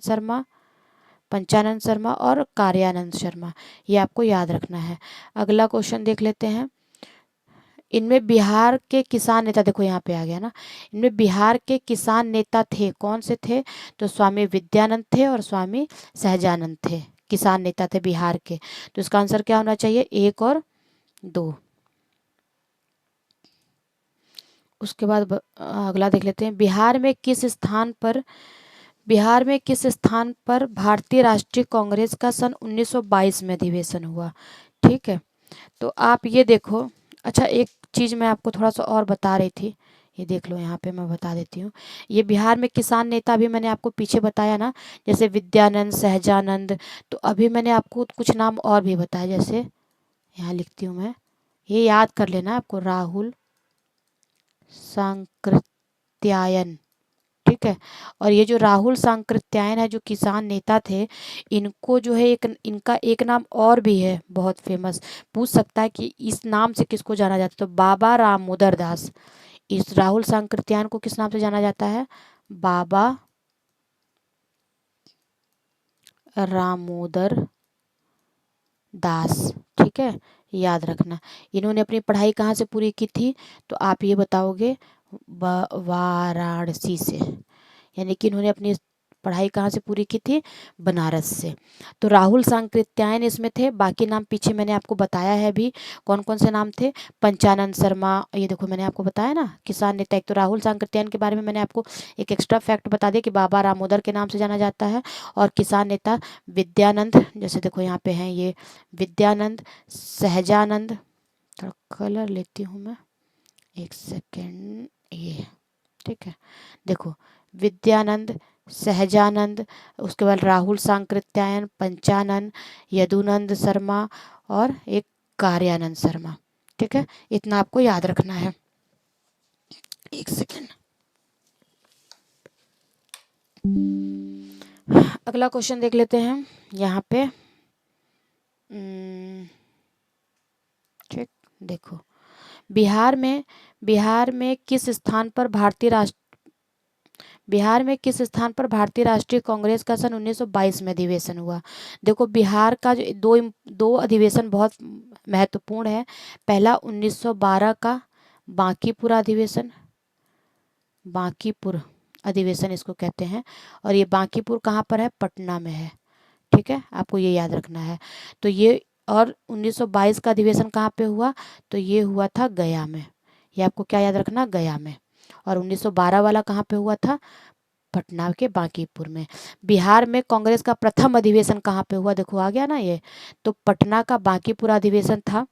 शर्मा और कार्यानंद शर्मा। ये आपको याद रखना है। अगला क्वेश्चन देख लेते हैं, इनमें बिहार के किसान नेता, देखो यहाँ पे आ गया ना, इनमें बिहार के किसान नेता थे कौन से थे? तो स्वामी विद्यानंद थे और स्वामी सहजानंद थे, किसान नेता थे बिहार के। तो इसका आंसर क्या होना चाहिए? एक और दो। उसके बाद अगला देख लेते हैं, बिहार में किस स्थान पर भारतीय राष्ट्रीय कांग्रेस का सन 1922 में अधिवेशन हुआ? ठीक है। तो आप ये देखो, अच्छा एक चीज़ मैं आपको थोड़ा सा और बता रही थी, ये देख लो यहाँ पे मैं बता देती हूँ। ये बिहार में किसान नेता भी मैंने आपको पीछे बताया ना, जैसे विद्यानंद, सहजानंद। तो अभी मैंने आपको कुछ नाम और भी बताया, जैसे यहाँ लिखती हूँ मैं, ये याद कर लेना आपको, राहुल सांकृत्यायन। ठीक है। और ये जो राहुल सांकृत्यायन है, जो किसान नेता थे, इनको जो है एक इनका एक नाम और भी है बहुत फेमस, पूछ सकता है कि इस नाम से किसको जाना जाता है, तो बाबा रामोदर दास। इस राहुल सांकृत्यायन को किस नाम से जाना जाता है? बाबा रामोदर दास। ठीक है, याद रखना। इन्होंने अपनी पढ़ाई कहाँ से पूरी की थी? तो आप ये बताओगे वाराणसी से, यानी कि इन्होंने अपनी पढ़ाई कहाँ से पूरी की थी? बनारस से। तो राहुल सांकृत्यायन इसमें थे, बाकी नाम पीछे मैंने आपको बताया है भी, कौन कौन से नाम थे। पंचानन शर्मा, ये देखो मैंने आपको बताया ना, किसान नेता। एक तो राहुल सांकृत्यायन के बारे में मैंने आपको एक एक्स्ट्रा फैक्ट बता दिया कि बाबा रामोदर के नाम से जाना जाता है। और किसान नेता विद्यानंद, जैसे देखो यहाँ पे हैं ये विद्यानंद, सहजानंद, थोड़ा कलर लेती हूँ मैं, एक सेकेंड, ये ठीक है। देखो विद्यानंद, सहजानंद, उसके बाद राहुल सांकृत्यायन, पंचानन, यदुनंद शर्मा, और एक कार्यानंद शर्मा। ठीक है, इतना आपको याद रखना है। एक सेकेंड, अगला क्वेश्चन देख लेते हैं यहाँ पे। ठीक, देखो बिहार में किस स्थान पर भारतीय राष्ट्रीय कांग्रेस का सन 1922 में अधिवेशन हुआ? देखो बिहार का जो दो अधिवेशन बहुत महत्वपूर्ण है। पहला 1912 का बांकीपुर अधिवेशन, बांकीपुर अधिवेशन इसको कहते हैं, और ये बांकीपुर कहाँ पर है? पटना में है। ठीक है, आपको ये याद रखना है। तो ये, और 1922 का अधिवेशन कहाँ पे हुआ? तो ये हुआ था गया में। ये आपको क्या याद रखना? गया में। और 1912 वाला कहाँ पे हुआ था? पटना के बांकीपुर में। बिहार में कांग्रेस का प्रथम अधिवेशन कहाँ पे हुआ? देखो आ गया ना ये, तो पटना का बांकीपुर अधिवेशन था।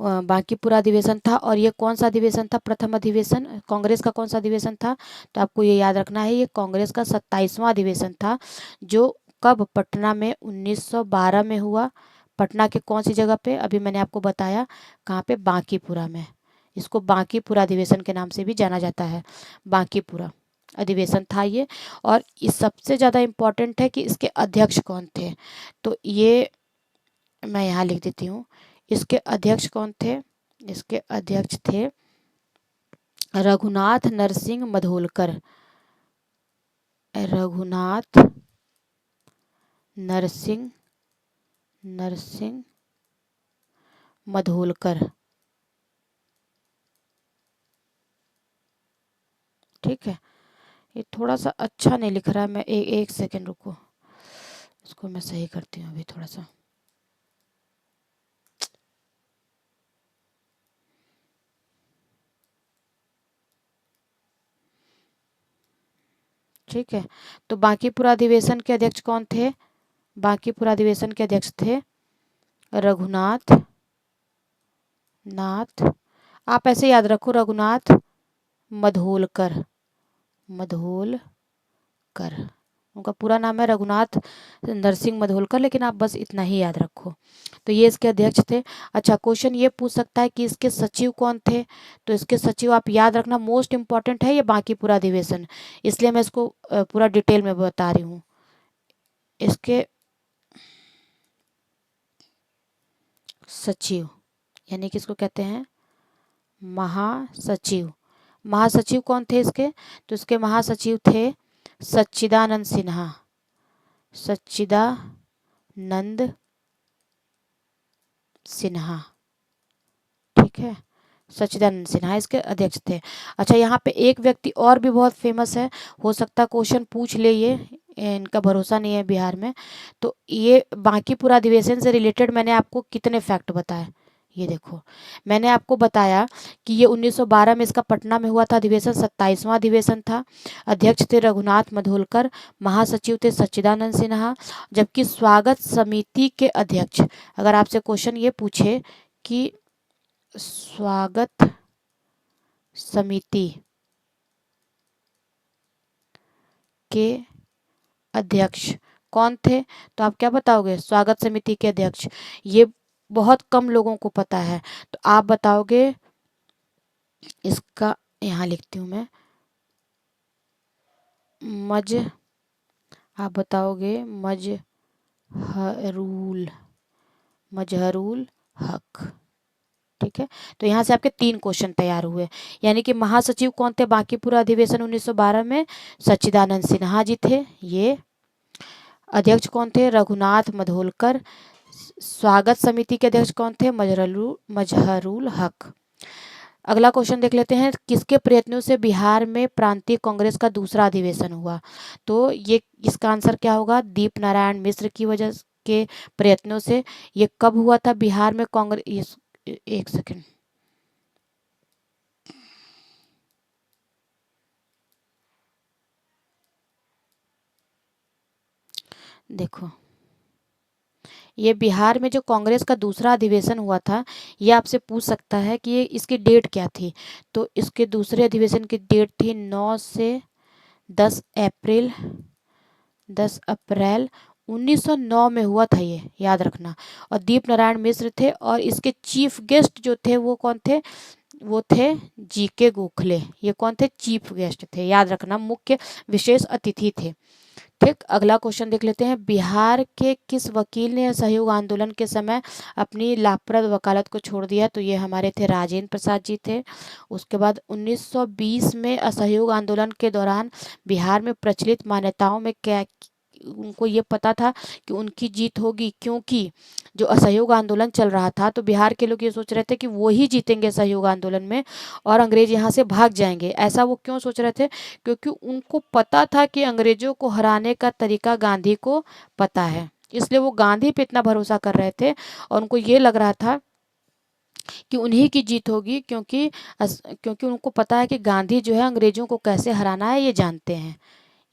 बांकीपुर अधिवेशन था। और ये कौन सा अधिवेशन था? प्रथम अधिवेशन कांग्रेस का कौन सा अधिवेशन था? तो आपको ये याद रखना है, ये कांग्रेस का 27वां अधिवेशन था, जो कब? पटना में 1912 में हुआ। पटना के कौन सी जगह पे? अभी मैंने आपको बताया, कहाँ पे? बांकीपुरा में। इसको बांकीपुरा अधिवेशन के नाम से भी जाना जाता है, बांकीपुरा अधिवेशन था ये। और इस सबसे ज़्यादा इम्पोर्टेंट है कि इसके अध्यक्ष कौन थे, तो ये मैं यहाँ लिख देती हूँ। इसके अध्यक्ष कौन थे? इसके अध्यक्ष थे रघुनाथ नरसिंह मधोलकर। रघुनाथ नरसिंह नरसिंह मधोलकर। ठीक है, ये थोड़ा सा अच्छा नहीं लिख रहा है, मैं एक सेकेंड रुको, इसको मैं सही करती हूँ अभी थोड़ा सा। ठीक है, तो बांकीपुरा अधिवेशन के अध्यक्ष कौन थे? बांकीपुरा अधिवेशन के अध्यक्ष थे रघुनाथ नाथ, आप ऐसे याद रखो, रघुनाथ मधोलकर। मधोलकर, उनका पूरा नाम है रघुनाथ नरसिंह मधोलकर, लेकिन आप बस इतना ही याद रखो। तो ये इसके अध्यक्ष थे। अच्छा, क्वेश्चन ये पूछ सकता है कि इसके सचिव कौन थे? तो इसके सचिव आप याद रखना, मोस्ट इंपॉर्टेंट है ये बांकीपुरा अधिवेशन, इसलिए मैं इसको पूरा डिटेल में बता रही हूँ। इसके सचिव यानी कि इसको कहते हैं महासचिव। महासचिव कौन थे इसके? तो इसके महासचिव थे सच्चिदानंद सिन्हा। सच्चिदानंद सिन्हा। ठीक है, सच्चिदानंद सिन्हा इसके अध्यक्ष थे। अच्छा, यहाँ पे एक व्यक्ति और भी बहुत फेमस है, हो सकता है क्वेश्चन पूछ ले, ये इनका भरोसा नहीं है बिहार में। तो ये बांकीपुरा अधिवेशन से रिलेटेड मैंने आपको कितने फैक्ट बताए, ये देखो। मैंने आपको बताया कि ये 1912 में इसका पटना में हुआ था अधिवेशन, 27वां अधिवेशन था। अध्यक्ष थे रघुनाथ मधोलकर, महासचिव थे सच्चिदानंद सिन्हा, जबकि स्वागत समिति के अध्यक्ष, अगर आपसे क्वेश्चन ये पूछे कि स्वागत समिति के अध्यक्ष कौन थे? तो आप क्या बताओगे? स्वागत समिति के अध्यक्ष। ये बहुत कम लोगों को पता है, तो आप बताओगे, इसका यहाँ लिखती हूँ मैं, मज आप बताओगे मजहरूल मजहरूल हक। ठीक है, तो यहाँ से आपके 3 क्वेश्चन तैयार हुए। यानी कि महासचिव कौन थे बांकीपुर अधिवेशन 1912 में? सच्चिदानंद सिन्हा जी थे ये। अध्यक्ष कौन थे? रघुनाथ मधोलकर। स्वागत समिति के अध्यक्ष कौन थे? मजहरूल हक। अगला क्वेश्चन देख लेते हैं, किसके प्रयत्नों से बिहार में प्रांतीय कांग्रेस का दूसरा अधिवेशन हुआ? तो ये इसका आंसर क्या होगा? दीप नारायण मिश्र की वजह के प्रयत्नों से। ये कब हुआ था बिहार में कांग्रेस? एक सेकंड, देखो, ये बिहार में जो कांग्रेस का दूसरा अधिवेशन हुआ था, ये आपसे पूछ सकता है कि ये इसकी डेट क्या थी। तो इसके दूसरे अधिवेशन की डेट थी 9 से 10 अप्रैल 10 अप्रैल 1909 में हुआ था, ये याद रखना। और दीप नारायण मिश्र थे, और इसके चीफ गेस्ट जो थे वो कौन थे? वो थे जीके गोखले। ये कौन थे? चीफ गेस्ट थे, याद रखना, मुख्य विशेष अतिथि थे। ठीक, अगला क्वेश्चन देख लेते हैं, बिहार के किस वकील ने असहयोग आंदोलन के समय अपनी लाभप्रद वकालत को छोड़ दिया? तो ये हमारे थे राजेंद्र प्रसाद जी थे। उसके बाद 1920 में असहयोग आंदोलन के दौरान बिहार में प्रचलित मान्यताओं में क्या उनको ये पता था कि उनकी जीत होगी, क्योंकि जो असहयोग आंदोलन चल रहा था तो बिहार के लोग ये सोच रहे थे कि वो ही जीतेंगे असहयोग आंदोलन में और अंग्रेज यहाँ से भाग जाएंगे। ऐसा वो क्यों सोच रहे थे? क्योंकि उनको पता था कि अंग्रेजों को हराने का तरीका गांधी को पता है, इसलिए वो गांधी पे इतना भरोसा कर रहे थे। और उनको ये लग रहा था कि उन्हीं की जीत होगी, क्योंकि उनको पता है कि गांधी जो है अंग्रेजों को कैसे हराना है ये जानते हैं।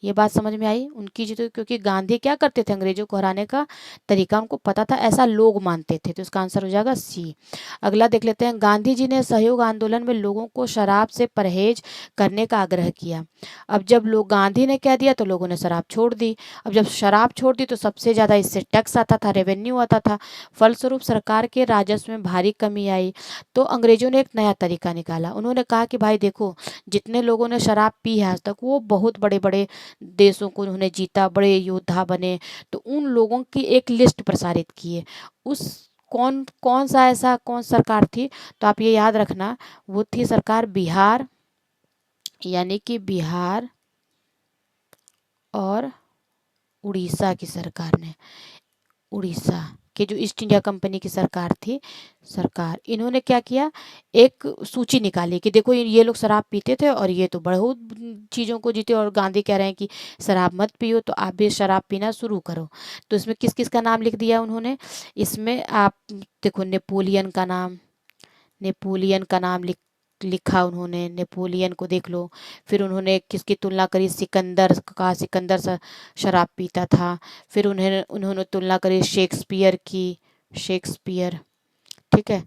ये बात समझ में आई? उनकी जीत, क्योंकि गांधी क्या करते थे? अंग्रेजों को हराने का तरीका उनको पता था, ऐसा लोग मानते थे। तो इसका आंसर हो जाएगा सी। अगला देख लेते हैं, गांधी जी ने सहयोग आंदोलन में लोगों को शराब से परहेज करने का आग्रह किया। अब जब लोग गांधी ने कह दिया तो लोगों ने शराब छोड़ दी। अब जब शराब छोड़ दी तो सबसे ज़्यादा इससे टैक्स आता था, रेवेन्यू आता था। फलस्वरूप सरकार के राजस्व में भारी कमी आई। तो अंग्रेजों ने एक नया तरीका निकाला। उन्होंने कहा कि भाई देखो, जितने लोगों ने शराब पी है आज तक वो बहुत बड़े बड़े देशों को उन्होंने जीता, बड़े योद्धा बने। तो उन लोगों की एक लिस्ट प्रसारित किए। उस कौन कौन सा ऐसा कौन सरकार थी? तो आप ये याद रखना, वो थी सरकार बिहार, यानी कि बिहार और उड़ीसा की सरकार ने। उड़ीसा के जो ईस्ट इंडिया कंपनी की सरकार थी, इन्होंने क्या किया, एक सूची निकाली कि देखो ये लोग शराब पीते थे और ये तो बहुत चीज़ों को जीते, और गांधी कह रहे हैं कि शराब मत पियो, तो आप भी शराब पीना शुरू करो। तो इसमें किस किस का नाम लिख दिया उन्होंने? इसमें आप देखो, नेपोलियन का नाम लिखा उन्होंने, नेपोलियन को देख लो। फिर उन्होंने किसकी तुलना करी? सिकंदर का, सिकंदर शराब पीता था। फिर उन्होंने तुलना करी शेक्सपियर की, शेक्सपियर। ठीक है,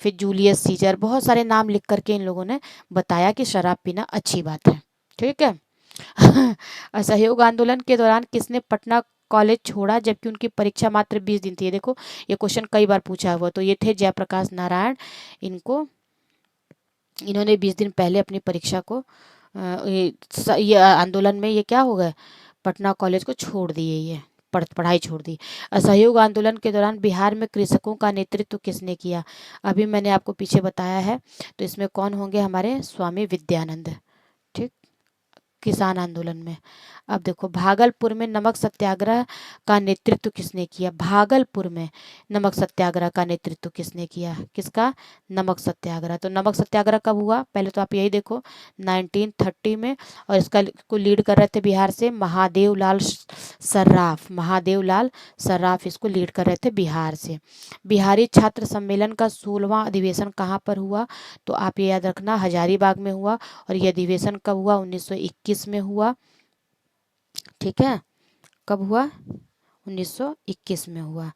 फिर जूलियस सीजर, बहुत सारे नाम लिख करके इन लोगों ने बताया कि शराब पीना अच्छी बात है। ठीक है। असहयोग आंदोलन के दौरान किसने पटना कॉलेज छोड़ा जबकि उनकी परीक्षा मात्र 20 दिन थी? ये देखो, ये क्वेश्चन कई बार पूछा हुआ। तो ये थे जयप्रकाश नारायण। इनको इन्होंने 20 दिन पहले अपनी परीक्षा को ये आंदोलन में ये क्या हो गए, पटना कॉलेज को छोड़ दिए, ये पढ़ाई छोड़ दी। असहयोग आंदोलन के दौरान बिहार में कृषकों का नेतृत्व किसने किया? अभी मैंने आपको पीछे बताया है। तो इसमें कौन होंगे? हमारे स्वामी विद्यानंद। ठीक, किसान आंदोलन में। अब देखो, भागलपुर में नमक सत्याग्रह का नेतृत्व किसने किया? भागलपुर में नमक सत्याग्रह का नेतृत्व किसने किया? किसका? नमक सत्याग्रह। तो नमक सत्याग्रह कब हुआ? पहले तो आप यही देखो, 1930 में। और इसका को लीड कर रहे थे बिहार से महादेव लाल सर्राफ। महादेव लाल सर्राफ इसको लीड कर रहे थे बिहार से। बिहारी छात्र सम्मेलन का 16वां अधिवेशन कहाँ पर हुआ? तो आप ये याद रखना, हजारीबाग में हुआ। और ये अधिवेशन कब हुआ? 1921 में हुआ। ठीक है, कब हुआ? 1921 में हुआ।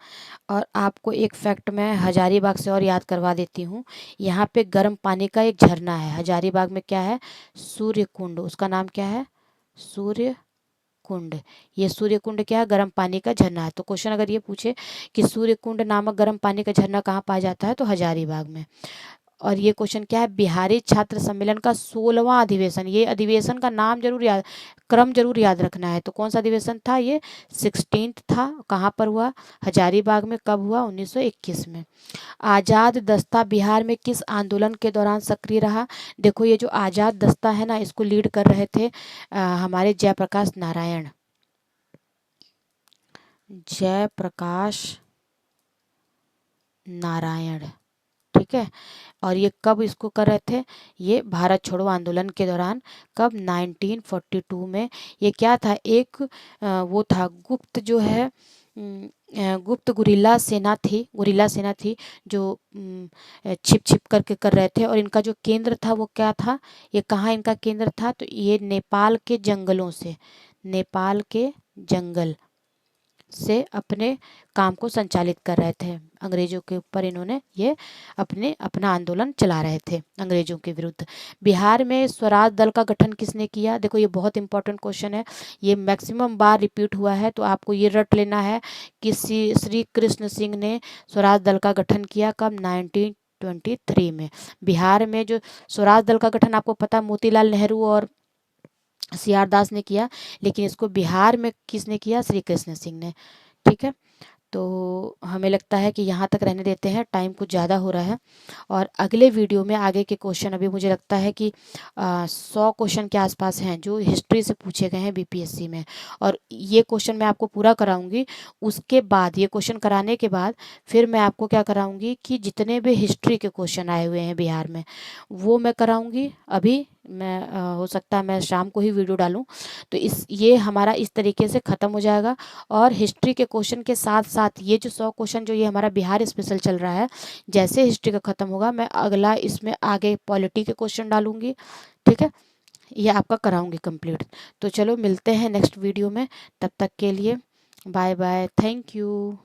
और आपको एक फैक्ट मैं हजारीबाग से और याद करवा देती हूँ। यहाँ पे गर्म पानी का एक झरना है हजारीबाग में, क्या है? सूर्य कुंड। उसका नाम क्या है? सूर्य कुंड। ये सूर्य कुंड क्या है? गर्म पानी का झरना है। तो क्वेश्चन अगर ये पूछे कि सूर्य कुंड नामक गर्म पानी का झरना कहाँ पाया जाता है, तो हजारीबाग में। और ये क्वेश्चन क्या है, बिहारी छात्र सम्मेलन का 16वां अधिवेशन, ये अधिवेशन का नाम जरूर याद, क्रम जरूर याद रखना है। तो कौन सा अधिवेशन था ये, 16th था। कहाँ पर हुआ, हजारीबाग में। कब हुआ, 1921 में। आजाद दस्ता बिहार में किस आंदोलन के दौरान सक्रिय रहा। देखो ये जो आजाद दस्ता है ना, इसको लीड कर रहे थे हमारे जयप्रकाश नारायण, जयप्रकाश नारायण, ठीक है। और ये कब इसको कर रहे थे, ये भारत छोड़ो आंदोलन के दौरान। कब, 1942 में। ये क्या था, एक वो था गुप्त जो है गुप्त गुरिल्ला सेना थी जो छिप छिप करके कर रहे थे। और इनका जो केंद्र था वो क्या था, ये कहाँ इनका केंद्र था, तो ये नेपाल के जंगलों से, नेपाल के जंगल से अपने काम को संचालित कर रहे थे। अंग्रेजों के ऊपर इन्होंने ये अपना आंदोलन चला रहे थे अंग्रेजों के विरुद्ध। बिहार में स्वराज दल का गठन किसने किया। देखो ये बहुत इंपॉर्टेंट क्वेश्चन है, ये मैक्सिमम बार रिपीट हुआ है, तो आपको ये रट लेना है कि श्री कृष्ण सिंह ने स्वराज दल का गठन किया। कब, 1923 में। बिहार में जो स्वराज दल का गठन आपको पता, मोतीलाल नेहरू और सीआर दास ने किया, लेकिन इसको बिहार में किसने किया, श्री कृष्ण सिंह ने, ठीक है। तो हमें लगता है कि यहाँ तक रहने देते हैं, टाइम कुछ ज़्यादा हो रहा है। और अगले वीडियो में आगे के क्वेश्चन, अभी मुझे लगता है कि 100 क्वेश्चन के आसपास हैं जो हिस्ट्री से पूछे गए हैं बीपीएससी में। और ये क्वेश्चन मैं आपको पूरा कराऊंगी। उसके बाद ये क्वेश्चन कराने के बाद फिर मैं आपको क्या कराऊंगी कि जितने भी हिस्ट्री के क्वेश्चन आए हुए हैं बिहार में वो मैं कराऊंगी। अभी मैं हो सकता है मैं शाम को ही वीडियो डालूं। तो ये हमारा इस तरीके से ख़त्म हो जाएगा। और हिस्ट्री के क्वेश्चन के साथ साथ ये जो 100 क्वेश्चन जो ये हमारा बिहार स्पेशल चल रहा है, जैसे हिस्ट्री का ख़त्म होगा मैं अगला इसमें आगे पॉलिटी के क्वेश्चन डालूंगी, ठीक है। ये आपका कराऊंगी कंप्लीट। तो चलो मिलते हैं नेक्स्ट वीडियो में, तब तक के लिए बाय बाय, थैंक यू।